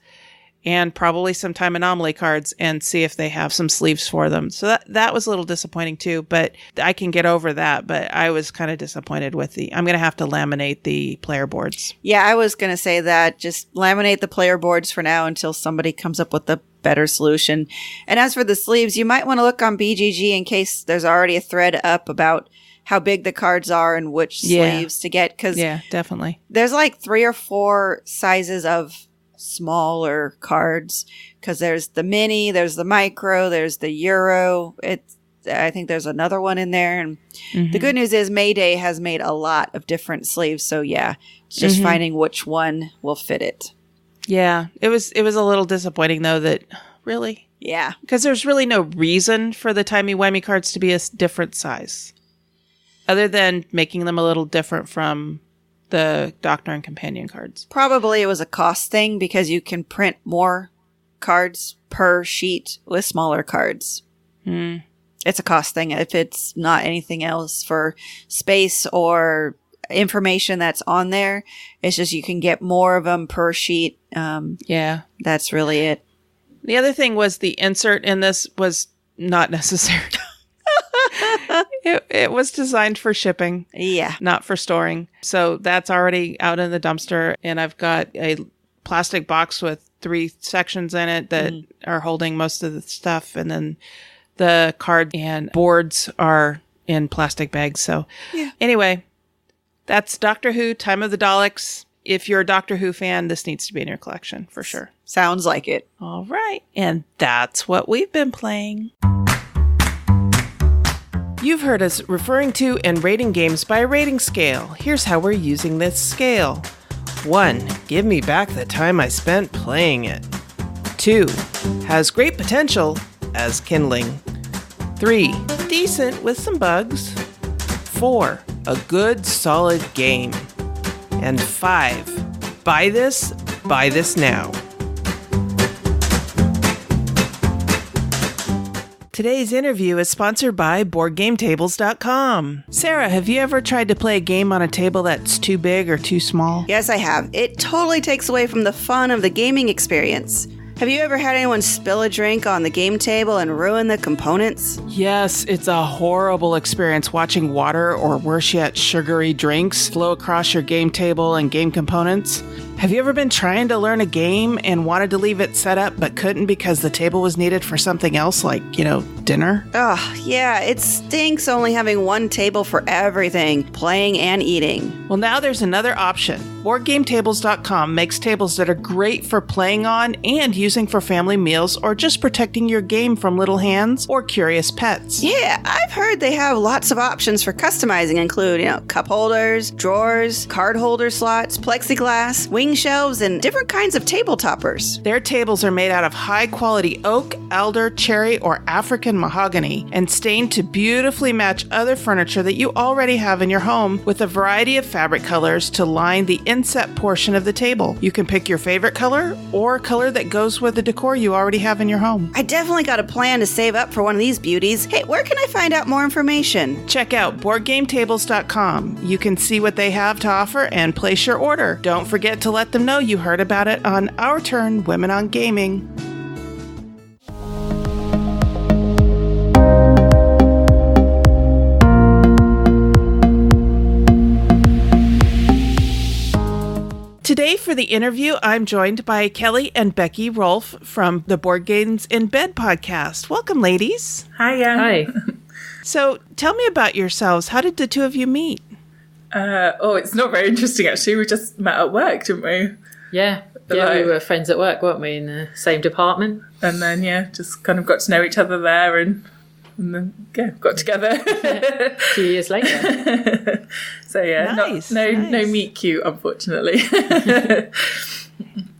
A: and probably some Time Anomaly cards and see if they have some sleeves for them. So that was a little disappointing too, but I can get over that. But I was kind of disappointed with I'm going to have to laminate the player boards.
C: Yeah, I was going to say that. Just laminate the player boards for now until somebody comes up with a better solution. And as for the sleeves, you might want to look on BGG in case there's already a thread up about how big the cards are and which sleeves to get. Cause
A: definitely.
C: There's like 3 or 4 sizes of smaller cards because there's the mini, there's the micro, there's the euro. I think there's another one in there. And the good news is Mayday has made a lot of different sleeves. So yeah, it's just finding which one will fit it.
A: Yeah, it was a little disappointing though that really.
C: Yeah.
A: Because there's really no reason for the timey-wimey cards to be a different size. Other than making them a little different from the Doctor and Companion cards.
C: Probably it was a cost thing because you can print more cards per sheet with smaller cards. It's a cost thing if it's not anything else for space or information that's on there. It's just you can get more of them per sheet.
A: Yeah.
C: That's really it.
A: The other thing was the insert in this was not necessary. It was designed for shipping.
C: Yeah.
A: Not for storing. So that's already out in the dumpster. And I've got a plastic box with 3 sections in it that are holding most of the stuff. And then the card and boards are in plastic bags. So anyway, that's Doctor Who, Time of the Daleks. If you're a Doctor Who fan, this needs to be in your collection for sure.
C: Sounds like it.
A: All right. And that's what we've been playing. You've heard us referring to and rating games by a rating scale. Here's how we're using this scale. 1. Give me back the time I spent playing it. 2. Has great potential as kindling. 3. Decent with some bugs. 4. A good, solid game. And 5. Buy this now. Today's interview is sponsored by BoardGameTables.com. Sarah, have you ever tried to play a game on a table that's too big or too small?
C: Yes, I have. It totally takes away from the fun of the gaming experience. Have you ever had anyone spill a drink on the game table and ruin the components?
A: Yes, it's a horrible experience watching water or worse yet, sugary drinks flow across your game table and game components. Have you ever been trying to learn a game and wanted to leave it set up but couldn't because the table was needed for something else like, dinner?
C: Oh, yeah, it stinks only having one table for everything, playing and eating.
A: Well, now there's another option. BoardGameTables.com makes tables that are great for playing on and using for family meals or just protecting your game from little hands or curious pets.
C: Yeah, I've heard they have lots of options for customizing, include, cup holders, drawers, card holder slots, plexiglass, wing shelves, and different kinds of table toppers.
A: Their tables are made out of high-quality oak, alder, cherry, or African mahogany and stained to beautifully match other furniture that you already have in your home with a variety of fabric colors to line the inset portion of the table. You can pick your favorite color or color that goes with the decor you already have in your home.
C: I definitely got a plan to save up for one of these beauties. Hey, where can I find out more information?
A: Check out BoardGameTables.com. You can see what they have to offer and place your order. Don't forget to let them know you heard about it on Our Turn Women on Gaming. Today for the interview, I'm joined by Kelly and Becky Rolfe from the Board Games in Bed podcast. Welcome, ladies.
D: Hiya.
E: Hi.
A: So tell me about yourselves. How did the two of you meet?
D: It's not very interesting, actually. We just met at work, didn't we?
E: Yeah. We were friends at work, weren't we, in the same department?
D: And then, just kind of got to know each other there and then, got together.
E: 2 years later.
D: So,
A: Nice,
D: no
A: nice.
D: meet cute, unfortunately.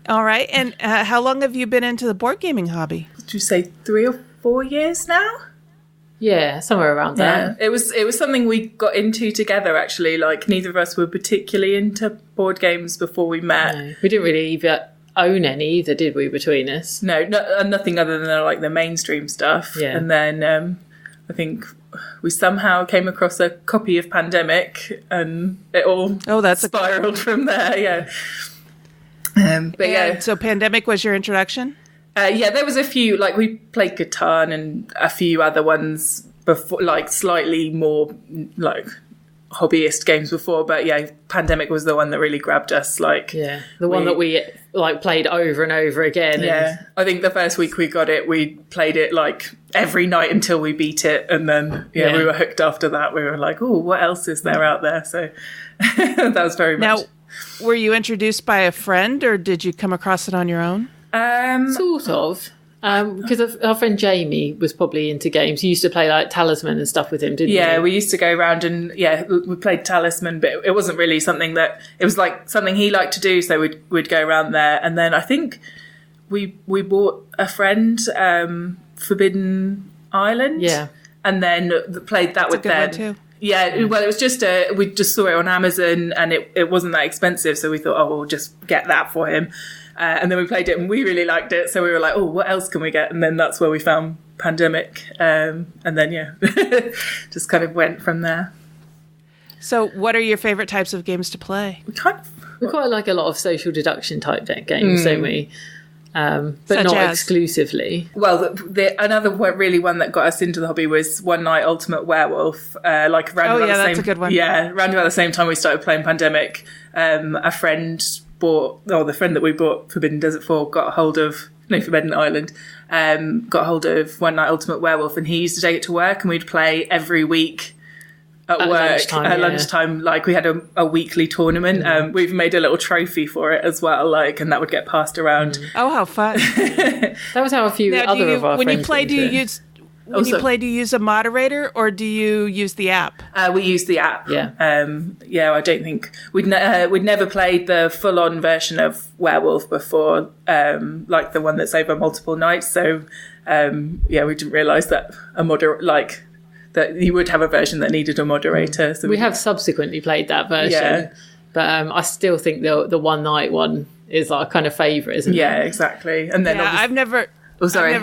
A: All right. And how long have you been into the board gaming hobby?
D: Would you say 3 or 4 years now?
E: Yeah, somewhere around there.
D: It was something we got into together, actually. Like, neither of us were particularly into board games before we met.
E: No, we didn't really even own any either, did we, between us?
D: No, nothing other than like the mainstream stuff.
E: Yeah.
D: And then I think we somehow came across a copy of Pandemic and it all spiraled from there, yeah.
A: So Pandemic was your introduction?
D: There was a few, like we played Catan and a few other ones before, like slightly more like hobbyist games before, but Pandemic was the one that really grabbed us.
E: The one that we like played over and over again.
D: Yeah, I think the first week we got it, we played it like every night until we beat it, and then we were hooked after that. We were like, oh, what else is there out there? So that was very much.
A: Now, were you introduced by a friend or did you come across it on your own?
E: Sort of. Because our friend Jamie was probably into games. You used to play like Talisman and stuff with him, didn't you?
D: Yeah, we used to go around and we played Talisman, but it wasn't really something that it was like something he liked to do. So we'd go around there, and then I think we bought a friend Forbidden Island, and then played that with them. Too. Yeah, well, it was just we just saw it on Amazon, and it wasn't that expensive, so we thought, oh, we'll just get that for him. And then we played it and we really liked it. So we were like, oh, what else can we get? And then that's where we found Pandemic. And then, just kind of went from there.
A: So what are your favorite types of games to play?
E: We quite like a lot of social deduction type games, don't we? But such not as? Exclusively.
D: Well, another really one that got us into the hobby was One Night Ultimate Werewolf. Like around about the same,
A: that's a good one.
D: Yeah, around about the same time we started playing Pandemic, a friend the friend that we bought Forbidden Desert for Forbidden Island, got hold of One Night Ultimate Werewolf, and he used to take it to work, and we'd play every week at work at lunchtime. Like we had a weekly tournament. We've made a little trophy for it as well, and that would get passed around.
A: Oh, how fun!
E: That was how a few of our friends.
A: When you play, do you use a moderator or do you use the app?
D: We use the app.
E: Yeah.
D: I don't think we'd never played the full-on version of Werewolf before, like the one that's over multiple nights. So, we didn't realise that that you would have a version that needed a moderator. So
E: we have subsequently played that version, but I still think the one night one is our kind of favourite, isn't it?
D: Yeah, exactly. And then
A: I've never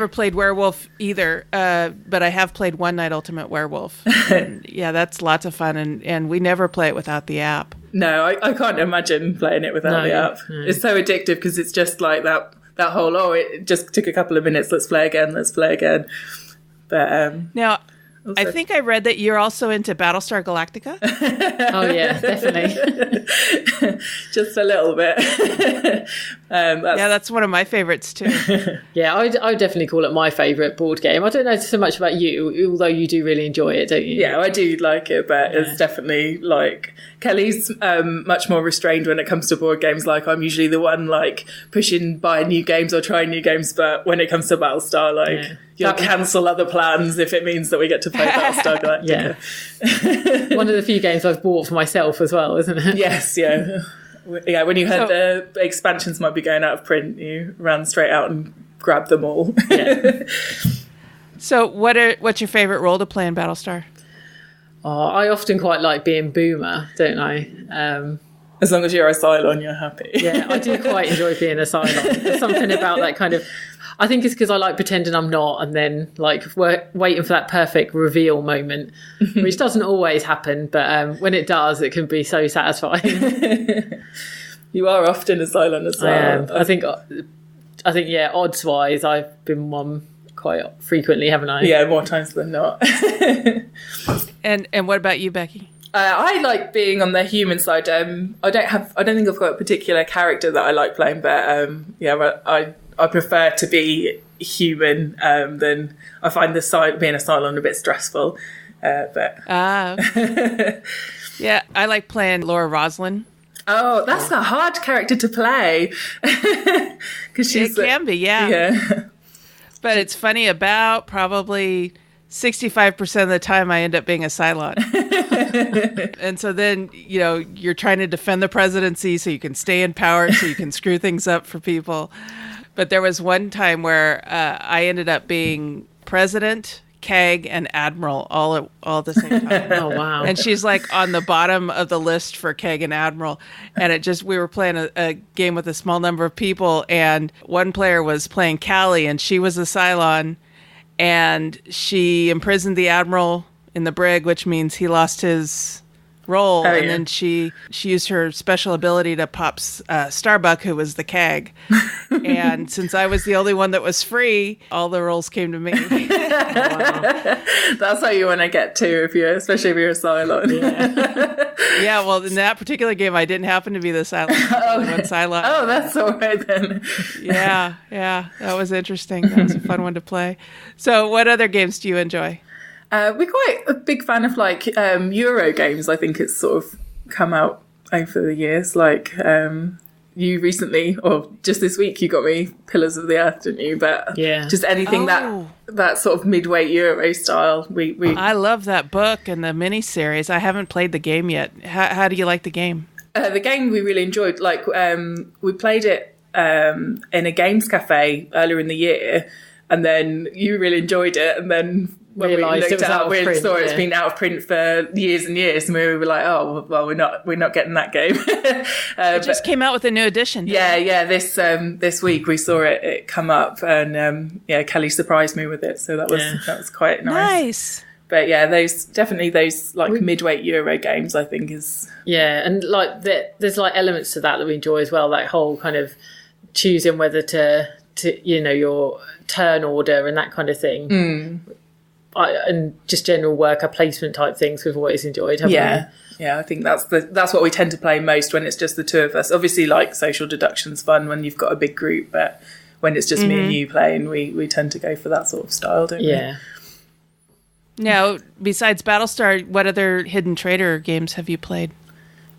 A: played Werewolf either, but I have played One Night Ultimate Werewolf. And, that's lots of fun, and we never play it without the app.
D: No, I can't imagine playing it without the app. No. It's so addictive because it's just like that whole, it just took a couple of minutes, let's play again. But
A: now, I think I read that you're also into Battlestar Galactica.
E: Oh yeah, definitely.
D: Just a little bit.
A: That's one of my favorites too.
E: Yeah, I would definitely call it my favourite board game. I don't know so much about you, although you do really enjoy it, don't you?
D: Yeah, I do like it, but it's definitely Kelly's much more restrained when it comes to board games. I'm usually the one pushing by new games or trying new games, but when it comes to Battlestar, you'll cancel other plans if it means that we get to play Battlestar Galactica.
E: Yeah. One of the few games I've bought for myself as well, isn't it?
D: Yes, yeah. Yeah, when you heard the expansions might be going out of print, you ran straight out and grabbed them all.
E: Yeah.
A: So what's your favourite role to play in Battlestar?
E: Oh, I often quite like being Boomer, don't I?
D: As long as you're a Cylon, you're happy.
E: Yeah, I do quite enjoy being a Cylon. There's something about that kind of... I think it's because I like pretending I'm not, and then waiting for that perfect reveal moment, which doesn't always happen, but when it does, it can be so satisfying.
D: You are often a Cylon as well.
E: I think, odds wise, I've been one quite frequently, haven't I?
D: Yeah, more times than not.
A: And what about you, Becky?
D: I like being on the human side. I don't think I've got a particular character that I like playing, but I prefer to be human than I find being a Cylon a bit stressful.
A: Yeah, I like playing Laura Roslin.
D: Oh, that's a hard character to play.
A: It can be, yeah. But it's funny, about probably 65% of the time I end up being a Cylon. And so then, you're trying to defend the presidency so you can stay in power, so you can screw things up for people. But there was one time where I ended up being president, KEG, and admiral all at the same time.
E: Oh, wow.
A: And she's on the bottom of the list for KEG and admiral. And we were playing a game with a small number of people, and one player was playing Callie, and she was a Cylon, and she imprisoned the admiral in the brig, which means he lost his role.
D: Oh,
A: and
D: yeah.
A: then she used her special ability to pop Starbuck, who was the KEG. And since I was the only one that was free, all the roles came to me.
E: Wow.
D: That's how you want to get to, especially if you're a Cylon.
A: Yeah, well, in that particular game, I didn't happen to be the Cylon. One Cylon.
D: Oh, that's all right then.
A: Yeah, that was interesting. That was a fun one to play. So what other games do you enjoy?
D: We're quite a big fan of Euro games. I think it's sort of come out over the years. you recently, or just this week, you got me Pillars of the Earth, didn't you? But just anything that sort of midweight Euro style. We
A: I love that book and the miniseries. I haven't played the game yet. How do you like the game?
D: The game we really enjoyed. Like we played it in a games cafe earlier in the year, and then you really enjoyed it, and then when we looked out, we saw it's been out of print for years and years, and we were like, "Oh, well, we're not getting that game."
A: It just came out with a new edition.
D: Yeah. This week we saw it come up, and Kelly surprised me with it, so that was quite nice. But yeah, those like midweight Euro games, I think is
E: and like there's like elements to that we enjoy as well. That whole kind of choosing whether to your turn order and that kind of thing. And just general worker placement type things we've always enjoyed, haven't we?
D: Yeah, I think that's what we tend to play most when it's just the two of us. Obviously, like social deduction's fun when you've got a big group, but when it's just me and you playing, we tend to go for that sort of style, don't we?
E: Yeah.
A: Now, besides Battlestar, what other Hidden Traitor games have you played?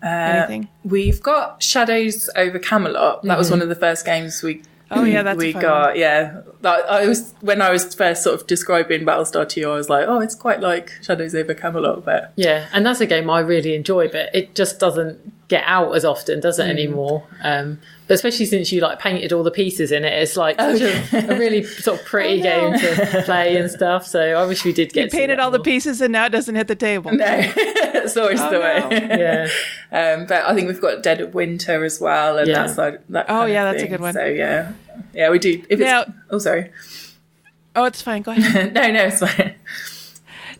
A: Anything?
D: We've got Shadows over Camelot. That was one of the first games we
A: that's a fun one.
D: Yeah. When I was first sort of describing Battlestar to you, I was like, oh, it's quite like Shadows over Camelot, but
E: yeah, and that's a game I really enjoy, but it just doesn't get out as often, does it anymore? But especially since you like painted all the pieces in it, it's like such a really sort of pretty game to play and stuff. So I wish we did get.
A: You painted all the pieces, and now it doesn't hit the table.
D: No, it's always the way.
E: Yeah.
D: But I think we've got Dead of Winter as well, and that's like that.
A: That's a good one.
D: So yeah, we do. Sorry.
A: Oh, it's fine. Go ahead.
D: No, it's fine.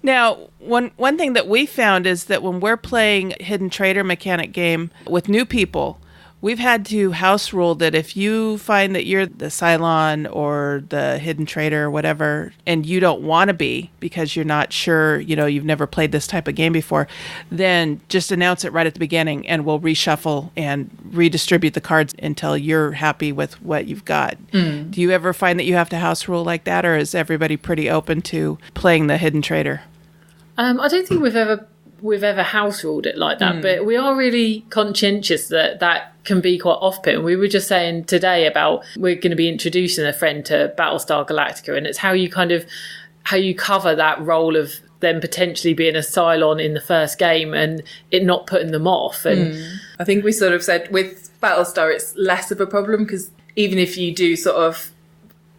A: Now, one thing that we found is that when we're playing Hidden Traitor mechanic game with new people, we've had to house rule that if you find that you're the Cylon or the Hidden Traitor or whatever, and you don't want to be because you're not sure, you've never played this type of game before, then just announce it right at the beginning and we'll reshuffle and redistribute the cards until you're happy with what you've got. Do you ever find that you have to house rule like that, or is everybody pretty open to playing the Hidden Traitor?
E: I don't think we've ever house ruled it like that, but we are really conscientious that can be quite off-putting. We were just saying today about we're going to be introducing a friend to Battlestar Galactica, and it's how you cover that role of them potentially being a Cylon in the first game and it not putting them off. And
D: I think we sort of said with Battlestar it's less of a problem because even if you do sort of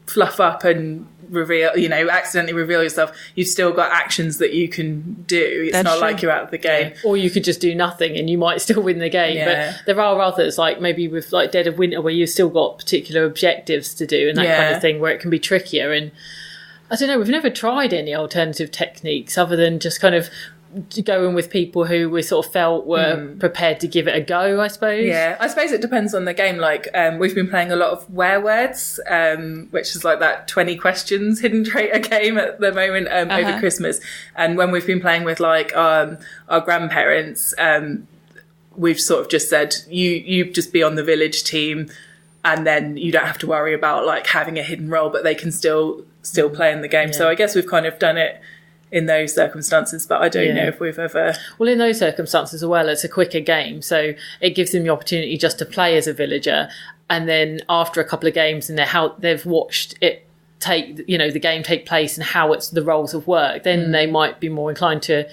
D: fluff up and reveal, accidentally reveal yourself, you've still got actions that you can do. It's not like you're out of the game.
E: Yeah. Or you could just do nothing and you might still win the game.
D: Yeah.
E: But there are others, like maybe with like Dead of Winter, where you've still got particular objectives to do and that kind of thing, where it can be trickier. And I don't know, we've never tried any alternative techniques other than just kind of going with people who we sort of felt were prepared to give it a go, I suppose.
D: Yeah, I suppose it depends on the game. Like we've been playing a lot of Where Words, which is like that 20 questions Hidden Traitor game at the moment over Christmas. And when we've been playing with like our grandparents, we've sort of just said, you just be on the village team and then you don't have to worry about like having a hidden role, but they can still play in the game. So I guess we've kind of done it in those circumstances, but I don't know if we've ever...
E: Well, in those circumstances as well, it's a quicker game, so it gives them the opportunity just to play as a villager, and then after a couple of games and they've watched it the game take place and how the roles have worked, then they might be more inclined to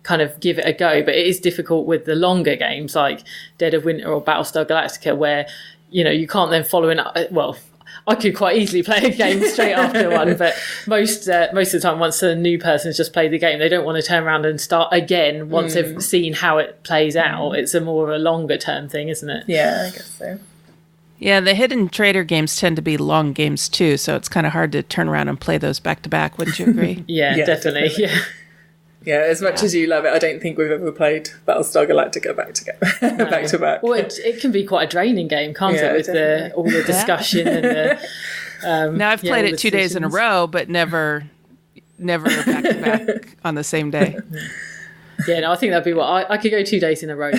E: kind of give it a go. But it is difficult with the longer games like Dead of Winter or Battlestar Galactica, where you can't then follow it up. Well, I could quite easily play a game straight after one, but most of the time, once a new person's just played the game, they don't want to turn around and start again once they've seen how it plays out. It's a more of a longer term thing, isn't it?
D: Yeah, I guess so.
A: Yeah, the Hidden Traitor games tend to be long games too, so it's kind of hard to turn around and play those back to back. Wouldn't you agree?
E: Yeah, definitely. Yeah.
D: Yeah, as much as you love it, I don't think we've ever played Battlestar Galactica back to back.
E: Well, it can be quite a draining game, can't it? With all the discussion and the.
A: Now I've played it 2 days in a row, but never back to back on the same day.
E: Yeah, no, I think that'd be what I could go 2 days in a row.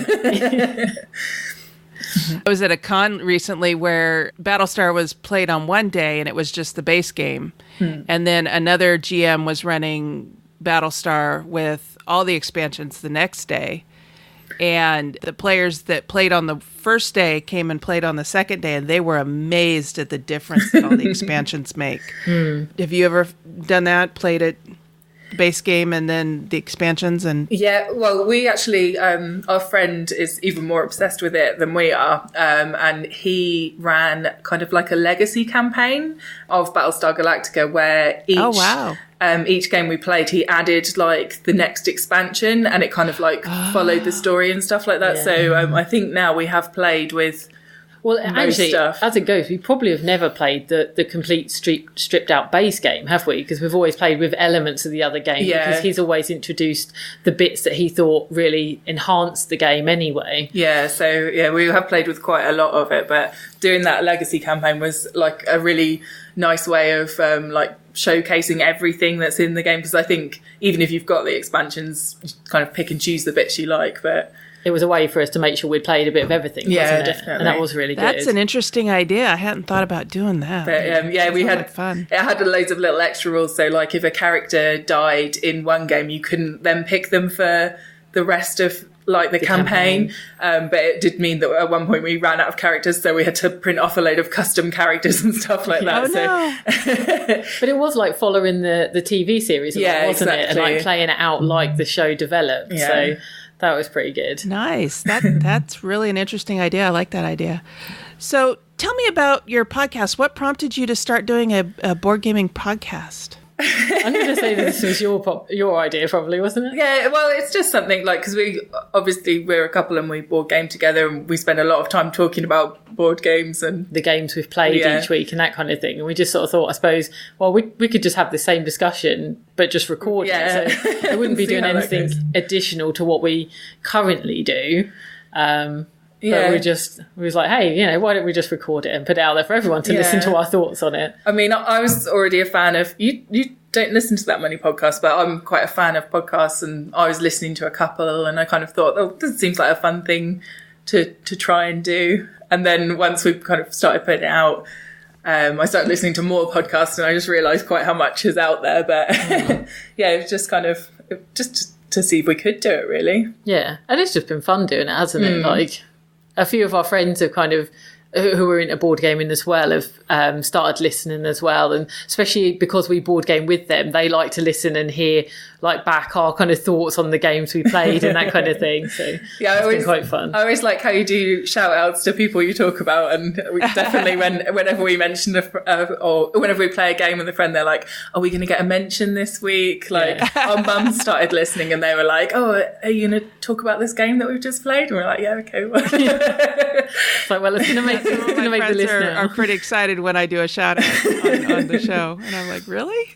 A: I was at a con recently where Battlestar was played on one day and it was just the base game, and then another GM was running Battlestar with all the expansions the next day, And the players that played on the first day came and played on the second day, and they were amazed at the difference that all the expansions make. Have you ever done that? Played it base game and then the expansions? And
D: yeah, well, we actually our friend is even more obsessed with it than we are, and he ran kind of like a legacy campaign of Battlestar Galactica where each game we played, he added like the next expansion, and it kind of like followed the story and stuff like that. So I think now we have played with
E: actually,
D: stuff.
E: As it goes, we probably have never played the complete stripped out base game, have we? Because we've always played with elements of the other game, because he's always introduced the bits that he thought really enhanced the game anyway.
D: Yeah, so we have played with quite a lot of it, but doing that legacy campaign was like a really nice way of like showcasing everything that's in the game, because I think even if you've got the expansions, you kind of pick and choose the bits you like, but
E: it was a way for us to make sure we'd played a bit of everything, wasn't it?
D: Definitely.
E: And that was really good.
A: That's an interesting idea. I hadn't thought about doing that.
D: But we had
A: fun.
D: It had loads of little extra rules. So like if a character died in one game, you couldn't then pick them for the rest of like the campaign. But it did mean that at one point we ran out of characters, so we had to print off a load of custom characters and stuff like that.
A: No.
E: But it was like following the TV series, wasn't it? And like playing it out like the show developed.
D: Yeah.
E: So that was pretty good.
A: Nice. That's really an interesting idea. I like that idea. So tell me about your podcast. What prompted you to start doing a board gaming podcast?
E: I'm going to say that this was your idea, probably, wasn't it?
D: Yeah, well, it's just something like, because we're a couple and we board game together, and we spend a lot of time talking about board games and
E: the games we've played each week and that kind of thing. And we just sort of thought, I suppose, well, we could just have the same discussion, but just record it. So it wouldn't be doing anything additional to what we currently do. But we was like, hey, why don't we just record it and put it out there for everyone to listen to our thoughts on it?
D: I mean, I was already a fan of, you don't listen to that many podcasts, but I'm quite a fan of podcasts, and I was listening to a couple, and I kind of thought, oh, this seems like a fun thing to try and do. And then once we kind of started putting it out, I started listening to more podcasts, and I just realised quite how much is out there. But it was just kind of just to see if we could do it, really.
E: Yeah, and it's just been fun doing it, hasn't it? Like, a few of our friends have kind of, who were into board gaming as well, have started listening as well. And especially because we board game with them, they like to listen and hear like back our kind of thoughts on the games we played and that kind of thing. So it's been quite fun.
D: I always like how you do shout outs to people you talk about. And we definitely, whenever we mention or whenever we play a game with a friend, they're like, are we going to get a mention this week? Like our mum started listening and they were like, oh, are you going to talk about this game that we've just played? And we're like, yeah, okay.
E: It's like, well, it's going to make the list
A: are pretty excited when I do a shout out on the show. And I'm like, really?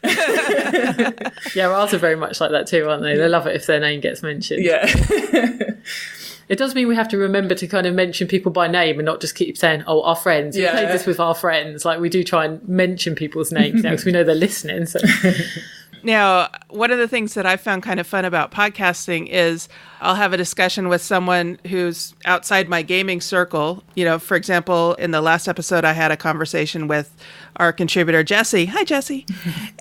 E: Yeah, ours are very much like that too, aren't they? They love it if their name gets mentioned.
D: Yeah.
E: It does mean we have to remember to kind of mention people by name and not just keep saying, oh, our friends. We played this with our friends. Like, we do try and mention people's names now because we know they're listening. So.
A: Now, one of the things that I found kind of fun about podcasting is I'll have a discussion with someone who's outside my gaming circle. For example, in the last episode, I had a conversation with our contributor, Jesse. Hi, Jesse.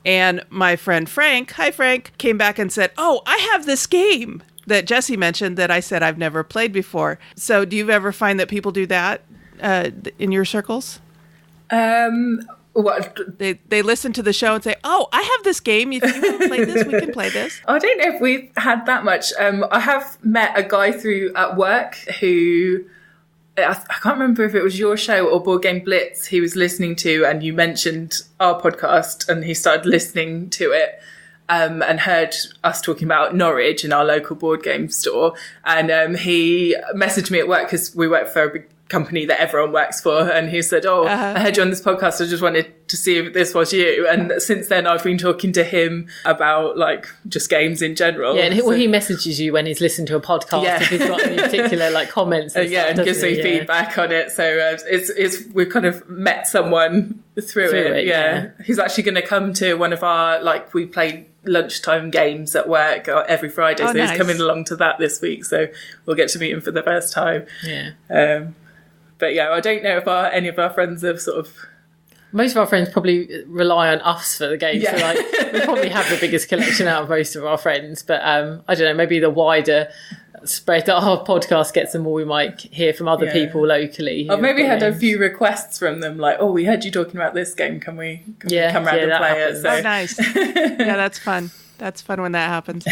A: And my friend Frank, hi, Frank, came back and said, oh, I have this game that Jesse mentioned that I said I've never played before. So do you ever find that people do that in your circles?
D: What?
A: They listen to the show and say, oh, I have this game. If you want to play this, we can play this.
D: I don't know if we've had that much. I have met a guy at work who, I can't remember if it was your show or Board Game Blitz he was listening to, and you mentioned our podcast and he started listening to it. And heard us talking about Norwich in our local board game store. And he messaged me at work because we work for a big company that everyone works for. And he said, I heard you on this podcast. I just wanted to see if this was you. And since then, I've been talking to him about like just games in general.
E: Yeah, and he messages you when he's listened to a podcast if he's got any particular like comments. And
D: and gives me feedback on it. So we've kind of met someone through it. Yeah. He's actually going to come to one of our, like, we play lunchtime games at work every Friday. So nice. He's coming along to that this week. So we'll get to meet him for the first time.
E: Yeah.
D: But yeah, I don't know if any of our friends have sort of...
E: Most of our friends probably rely on us for the games. Yeah. So like, we probably have the biggest collection out of most of our friends. But I don't know, maybe the wider spread that our podcast gets, the more we might hear from other people locally.
D: I've maybe had a few requests from them, like, "Oh, we heard you talking about this game. Can we come round and play
E: happens.
D: it?" So.
A: Oh, nice. Yeah, that's fun. That's fun when that happens.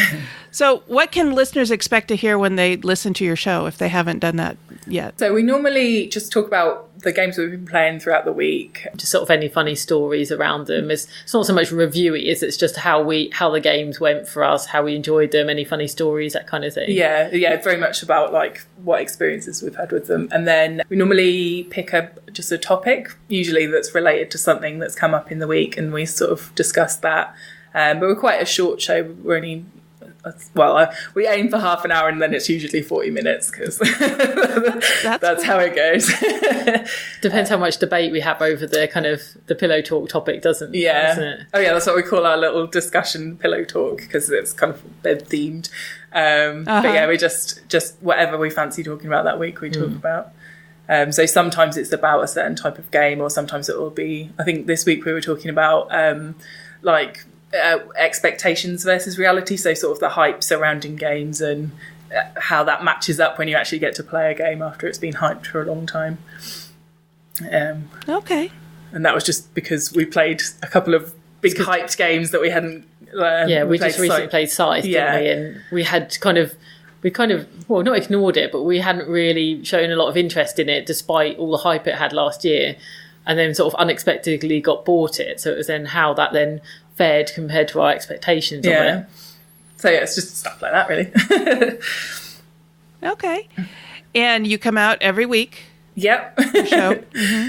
A: So what can listeners expect to hear when they listen to your show if they haven't done that yet?
D: So we normally just talk about the games we've been playing throughout the week.
E: Just sort of any funny stories around them. It's not so much reviewy, it's just how the games went for us, how we enjoyed them, any funny stories, that kind of thing.
D: Yeah, it's very much about like what experiences we've had with them. And then we normally pick just a topic, usually that's related to something that's come up in the week, and we sort of discuss that. But we're quite a short show. We're only, we aim for half an hour, and then it's usually 40 minutes because that's how it goes.
E: Depends how much debate we have over the kind of the pillow talk topic, doesn't it?
D: Oh yeah, that's what we call our little discussion, pillow talk, because it's kind of bed themed. But yeah, we just whatever we fancy talking about that week, we talk about. So sometimes it's about a certain type of game, or sometimes it will be, I think this week we were talking about expectations versus reality, so sort of the hype surrounding games and how that matches up when you actually get to play a game after it's been hyped for a long time.
A: Okay.
D: And that was just because we played a couple of big hyped games that we hadn't
E: we just recently played Scythe, didn't we? And we had kind of not ignored it, but we hadn't really shown a lot of interest in it despite all the hype it had last year, and then sort of unexpectedly got bought it. So it was then how that then fared compared to our expectations of it.
D: So yeah, it's just stuff like that, really.
A: Okay. And you come out every week.
D: Yep.
A: Show. Mm-hmm.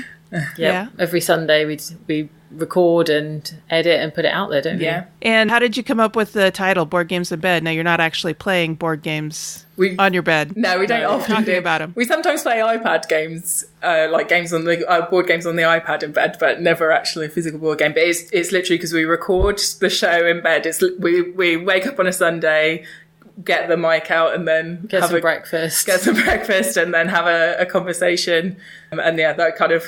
E: Yeah. Every Sunday we record and edit and put it out there, don't we?
D: Yeah.
A: And how did you come up with the title Board Games in Bed? Now, you're not actually playing board games on your bed.
D: No, we don't often
A: talking about them.
D: We sometimes play iPad games, like games on the board games on the iPad in bed, but never actually a physical board game. But it's literally because we record the show in bed. We wake up on a Sunday, get the mic out, and then
E: get some breakfast,
D: and then have a conversation. And yeah, that kind of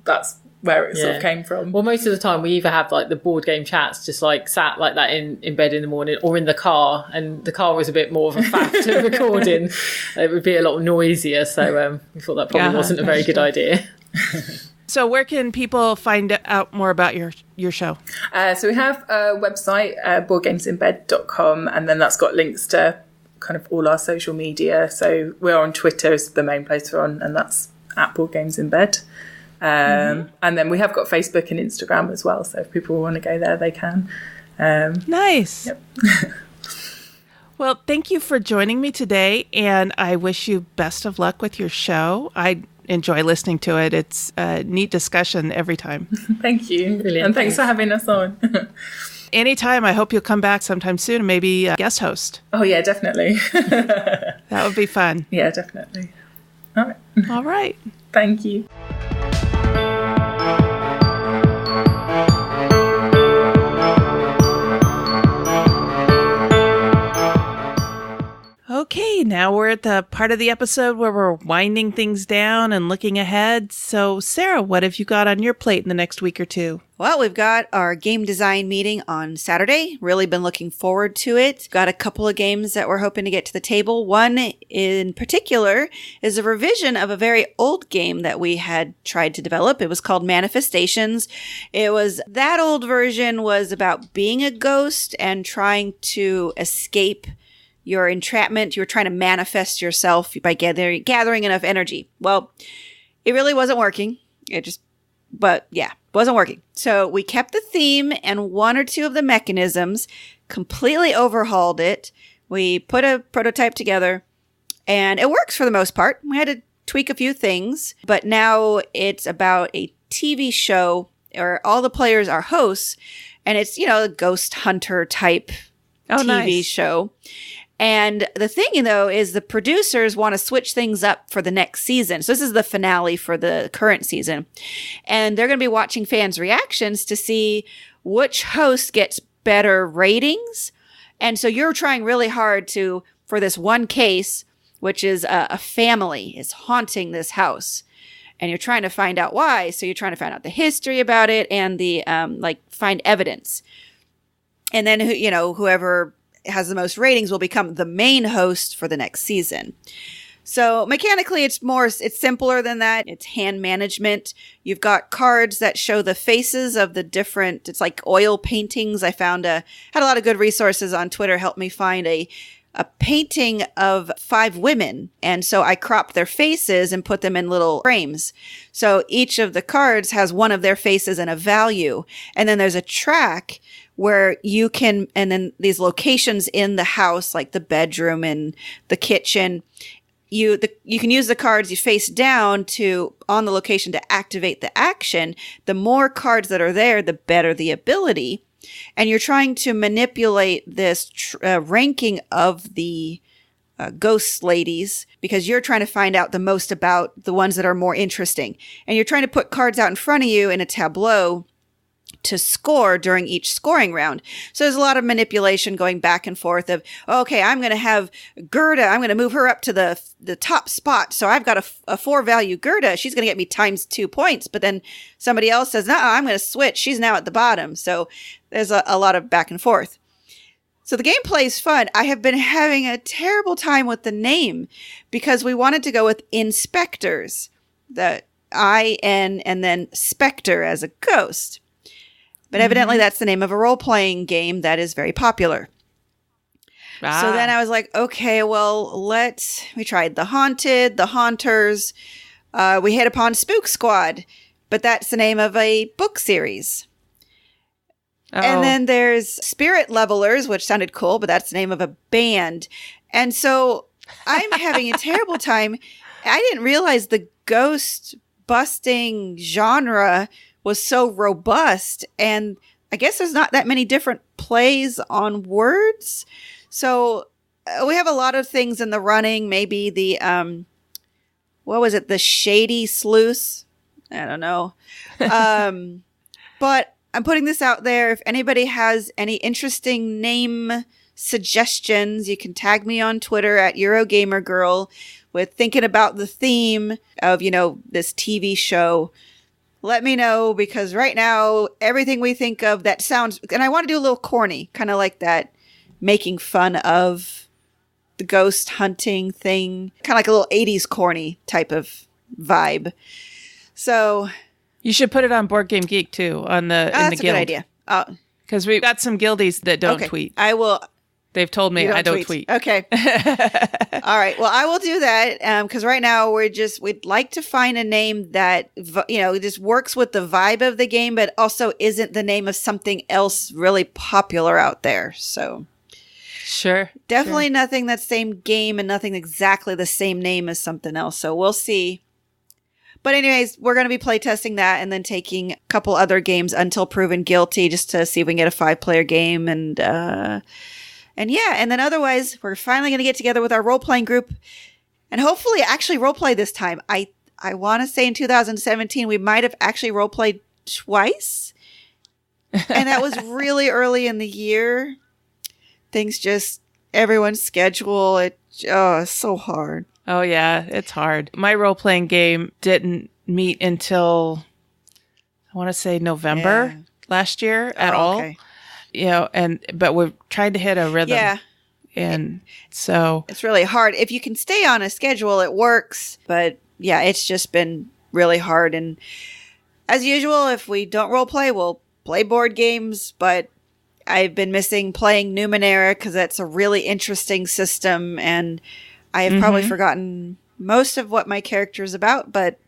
D: that's where it sort of came from.
E: Well, most of the time we either have like the board game chats just like sat like that in bed in the morning, or in the car, and the car was a bit more of a fact to recording. It would be a lot noisier, so we thought that probably wasn't a very good idea.
A: So where can people find out more about your show?
D: So we have a website, boardgamesinbed.com, and then that's got links to kind of all our social media. So we're on Twitter is the main place we're on, and that's @boardgamesinbed. And then we have got Facebook and Instagram as well, so if people want to go there, they can.
A: Nice.
D: Yep.
A: Well, thank you for joining me today, and I wish you best of luck with your show. I enjoy listening to it. It's a neat discussion every time.
D: Thank you.
E: Brilliant.
D: And thanks for having us on.
A: Anytime. I hope you'll come back sometime soon and maybe guest host.
D: Oh, yeah, definitely.
A: That would be fun.
D: Yeah, definitely. All right.
A: All right.
D: Thank you.
A: Okay, now we're at the part of the episode where we're winding things down and looking ahead. So, Sarah, what have you got on your plate in the next week or two?
C: Well, we've got our game design meeting on Saturday. Really been looking forward to it. Got a couple of games that we're hoping to get to the table. One in particular is a revision of a very old game that we had tried to develop. It was called Manifestations. That old version was about being a ghost and trying to escape your entrapment. You were trying to manifest yourself by gathering enough energy. Well, it really wasn't working. Wasn't working. So we kept the theme and one or two of the mechanisms, completely overhauled it. We put a prototype together and it works for the most part. We had to tweak a few things, but now it's about a TV show where all the players are hosts, and it's, a ghost hunter type TV show. And the thing, though, is the producers want to switch things up for the next season. So this is the finale for the current season. And they're going to be watching fans' reactions to see which host gets better ratings. And so you're trying really hard for this one case, which is a family is haunting this house. And you're trying to find out why. So you're trying to find out the history about it and find evidence. And then, whoever has the most ratings will become the main host for the next season. So mechanically, it's simpler than that. It's hand management. You've got cards that show the faces of the different, it's like oil paintings. I had a lot of good resources on Twitter help me find a painting of 5 women. And so I cropped their faces and put them in little frames. So each of the cards has one of their faces and a value. And then there's a track where you can, and then these locations in the house, like the bedroom and the kitchen, you can use the cards you face down on the location to activate the action. The more cards that are there, the better the ability. And you're trying to manipulate this ranking of the ghost ladies because you're trying to find out the most about the ones that are more interesting. And you're trying to put cards out in front of you in a tableau to score during each scoring round. So there's a lot of manipulation going back and forth of, okay, I'm going to have Gerda. I'm going to move her up to the top spot. So I've got a 4 value Gerda. She's going to get me times 2 points. But then somebody else says, no, I'm going to switch. She's now at the bottom. So there's a lot of back and forth. So the gameplay is fun. I have been having a terrible time with the name because we wanted to go with inspectors, the I-N and then specter as a ghost. But evidently that's the name of a role-playing game that is very popular. So then I was like, okay, well, we tried The Haunted, The Haunters. We hit upon Spook Squad, but that's the name of a book series. Oh. And then there's Spirit Levelers, which sounded cool, but that's the name of a band. And so I'm having a terrible time. I didn't realize the ghost busting genre was so robust, and I guess there's not that many different plays on words. So we have a lot of things in the running. Maybe the, what was it? The Shady Sluice? I don't know. But I'm putting this out there. If anybody has any interesting name suggestions, you can tag me on Twitter at EurogamerGirl with thinking about the theme of, this TV show. Let me know, because right now, everything we think of that sounds, and I want to do a little corny, kind of like that, making fun of the ghost hunting thing, kind of like a little 80s corny type of vibe. So
A: you should put it on Board Game Geek too, in the
C: that's
A: guild.
C: a good idea.
A: Because we've got some guildies that don't tweet.
C: I will.
A: They've told me I don't tweet.
C: Okay. All right. Well, I will do that because right now we'd like to find a name that, just works with the vibe of the game, but also isn't the name of something else really popular out there. So
A: sure.
C: Definitely nothing that's same game and nothing exactly the same name as something else. So we'll see. But anyways, we're going to be playtesting that and then taking a couple other games until proven guilty just to see if we can get a 5-player game and then otherwise, we're finally going to get together with our role-playing group and hopefully actually role-play this time. I want to say in 2017, we might have actually role-played twice. And that was really early in the year. Everyone's schedule, it's so hard.
A: Oh, yeah, it's hard. My role-playing game didn't meet until, I want to say November last year at all. Okay. But we're trying to hit a rhythm. Yeah. And so
C: it's really hard. If you can stay on a schedule, it works. But yeah, it's just been really hard. And as usual, if we don't role play, we'll play board games. But I've been missing playing Numenera because that's a really interesting system. And I have probably forgotten most of what my character is about, but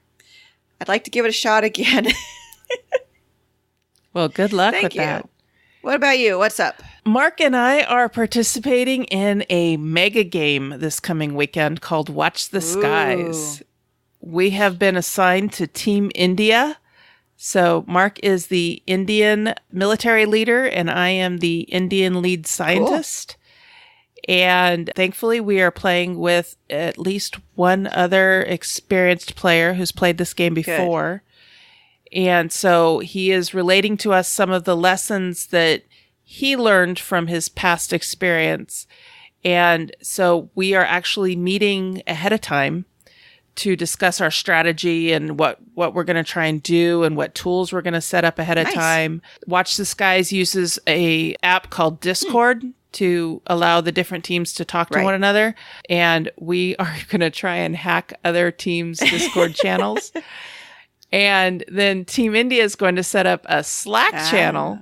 C: I'd like to give it a shot again.
A: Well, good luck
C: Thank
A: with
C: you.
A: that.
C: What about you? What's up?
A: Mark and I are participating in a mega game this coming weekend called Watch the Skies. We have been assigned to Team India. So Mark is the Indian military leader and I am the Indian lead scientist. Cool. And thankfully we are playing with at least one other experienced player who's played this game before. Good. And so he is relating to us some of the lessons that he learned from his past experience. And so we are actually meeting ahead of time to discuss our strategy and what we're going to try and do and what tools we're going to set up ahead of time. Watch the Skies uses a app called Discord to allow the different teams to talk to one another. And we are going to try and hack other teams' Discord channels. And then Team India is going to set up a Slack channel,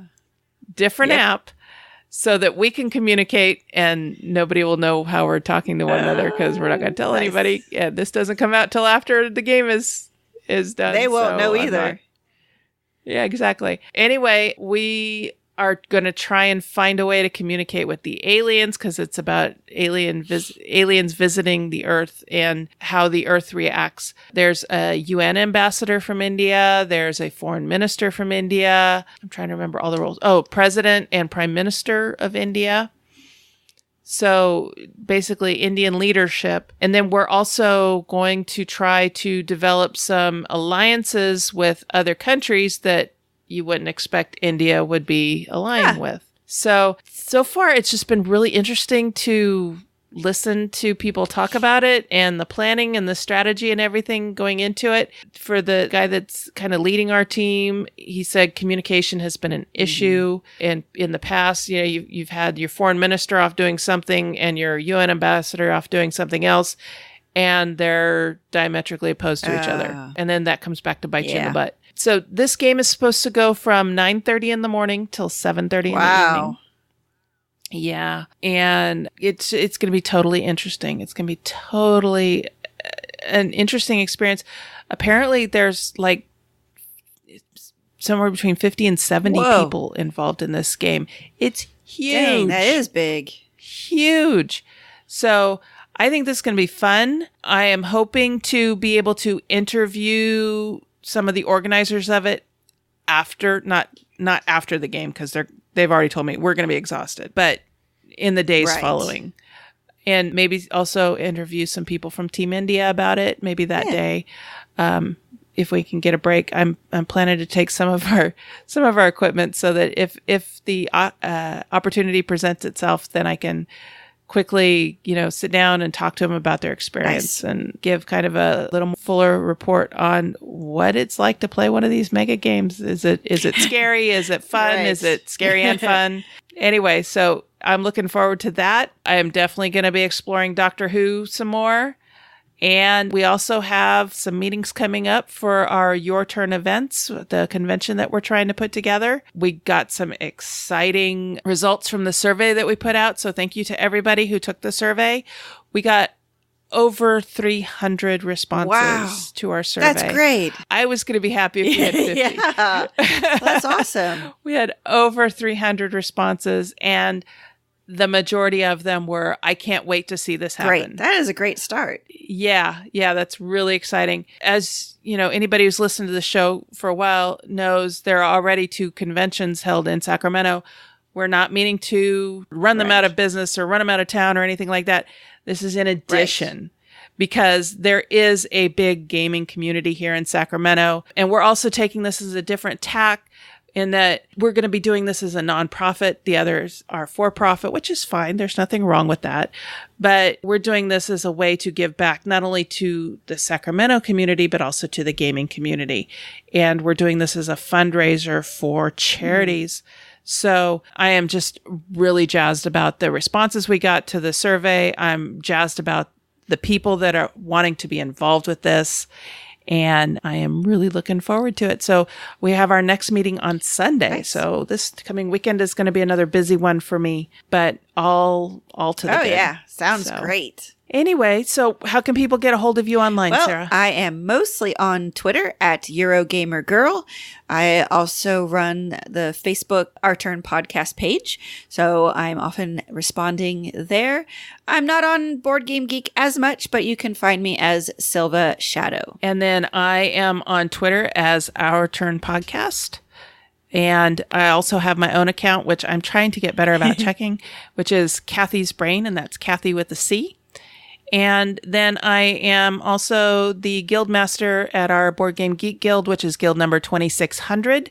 A: different app, so that we can communicate and nobody will know how we're talking to one another because we're not going to tell anybody. Yeah, this doesn't come out till after the game is done.
C: They won't know either.
A: Yeah, exactly. Anyway, we are going to try and find a way to communicate with the aliens because it's about aliens visiting the Earth and how the Earth reacts. There's a UN ambassador from India. There's a foreign minister from India. I'm trying to remember all the roles. Oh, president and prime minister of India. So basically Indian leadership. And then we're also going to try to develop some alliances with other countries that you wouldn't expect India would be aligning with. So far it's just been really interesting to listen to people talk about it and the planning and the strategy and everything going into it. For the guy that's kind of leading our team, he said communication has been an issue. And in the past, you've had your foreign minister off doing something and your UN ambassador off doing something else, and they're diametrically opposed to each other. And then that comes back to bite you in the butt. So this game is supposed to go from 9:30 in the morning till 7:30 in the evening. Yeah. And it's going to be totally interesting. It's going to be totally an interesting experience. Apparently there's like somewhere between 50 and 70 people involved in this game. It's huge.
C: Dang, that is big.
A: Huge. So I think this is going to be fun. I am hoping to be able to interview some of the organizers of it after, not after the game, because they've already told me we're going to be exhausted, but in the days following. And maybe also interview some people from Team India about it, maybe that day. If we can get a break, I'm planning to take some of our equipment so that if the opportunity presents itself, then I can quickly, sit down and talk to them about their experience and give kind of a little fuller report on what it's like to play one of these mega games. Is it scary? Is it fun? Is it scary and fun? Anyway, so I'm looking forward to that. I am definitely going to be exploring Doctor Who some more. And we also have some meetings coming up for our Your Turn events, the convention that we're trying to put together. We got some exciting results from the survey that we put out. So thank you to everybody who took the survey. We got over 300 responses to our survey.
C: That's great.
A: I was going to be happy if we had 50.
C: Yeah, that's awesome.
A: We had over 300 responses, and the majority of them were, I can't wait to see this happen.
C: Great. That is a great start.
A: Yeah, that's really exciting. As anybody who's listened to the show for a while knows there are already 2 conventions held in Sacramento. We're not meaning to run them out of business or run them out of town or anything like that. This is in addition because there is a big gaming community here in Sacramento. And we're also taking this as a different tack in that we're going to be doing this as a nonprofit. The others are for-profit, which is fine. There's nothing wrong with that. But we're doing this as a way to give back not only to the Sacramento community, but also to the gaming community. And we're doing this as a fundraiser for charities. So I am just really jazzed about the responses we got to the survey. I'm jazzed about the people that are wanting to be involved with this. And I am really looking forward to it. So we have our next meeting on Sunday. Nice. So this coming weekend is going to be another busy one for me, but all to the good.
C: Oh, yeah. Sounds great.
A: Anyway, so how can people get a hold of you online,
C: well,
A: Sarah?
C: I am mostly on Twitter at EurogamerGirl. I also run the Facebook Our Turn podcast page, so I'm often responding there. I'm not on Board Game Geek as much, but you can find me as Silva Shadow.
A: And then I am on Twitter as Our Turn Podcast. And I also have my own account, which I'm trying to get better about checking, which is Cathy's Brain, and that's Cathy with a C. And then I am also the guild master at our Board Game Geek Guild, which is guild number 2600.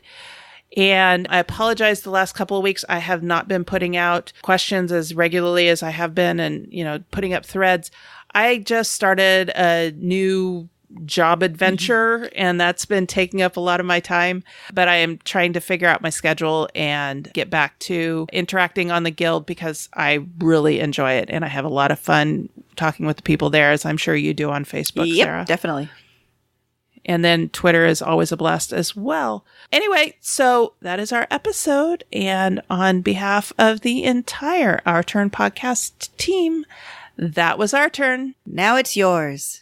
A: And I apologize the last couple of weeks. I have not been putting out questions as regularly as I have been and, putting up threads. I just started a new job adventure, and that's been taking up a lot of my time. But I am trying to figure out my schedule and get back to interacting on the Guild because I really enjoy it, and I have a lot of fun talking with the people there, as I'm sure you do on Facebook, Sarah.
C: Yep, definitely.
A: And then Twitter is always a blast as well. Anyway, so that is our episode. And on behalf of the entire Our Turn podcast team, that was our turn.
C: Now it's yours.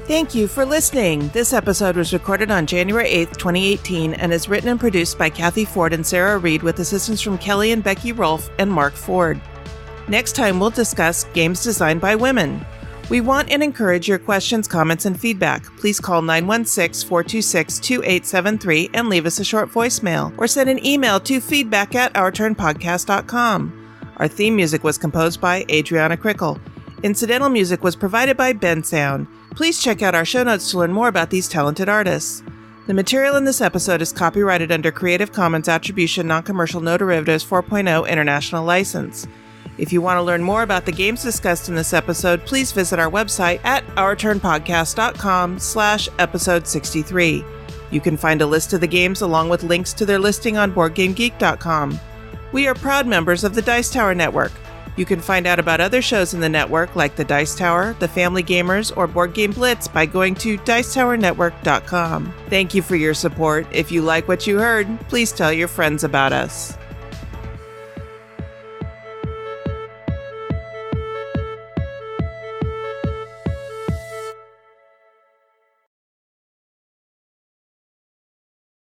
A: Thank you for listening. This episode was recorded on January 8th, 2018, and is written and produced by Cathy Ford and Sarah Reed with assistance from Kelly and Becky Rolfe and Mark Ford. Next time, we'll discuss games designed by women. We want and encourage your questions, comments, and feedback. Please call 916-426-2873 and leave us a short voicemail, or send an email to feedback@ourturnpodcast.com. Our theme music was composed by Adriana Crickle. Incidental music was provided by Ben Sound. Please check out our show notes to learn more about these talented artists. The material in this episode is copyrighted under Creative Commons Attribution Non-Commercial No Derivatives 4.0 International License. If you want to learn more about the games discussed in this episode, please visit our website at ourturnpodcast.com/episode 63. You can find a list of the games along with links to their listing on BoardGameGeek.com. We are proud members of the Dice Tower Network. You can find out about other shows in the network like the Dice Tower, the Family Gamers, or Board Game Blitz by going to dicetowernetwork.com. Thank you for your support. If you like what you heard, please tell your friends about us.